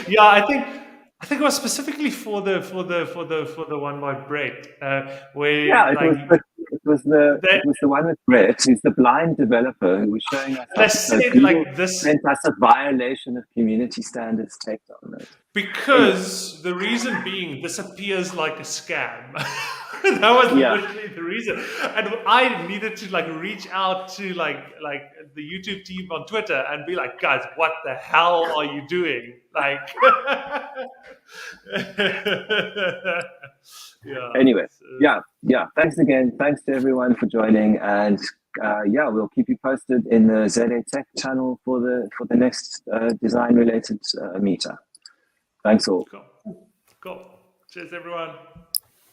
Yeah, I think it was specifically for the one by Brett, where it was the one with Brett, who's the blind developer who was showing us sent us a violation of community standards takedown notice. Because the reason being, this appears like a scam. That was literally the reason, and I needed to like reach out to like the YouTube team on Twitter and be like, guys, what the hell are you doing? Like, yeah. Anyway, yeah. Thanks again. Thanks to everyone for joining, and we'll keep you posted in the ZA Tech channel for the next design related meetup. Thanks all. Cool. Cheers, everyone.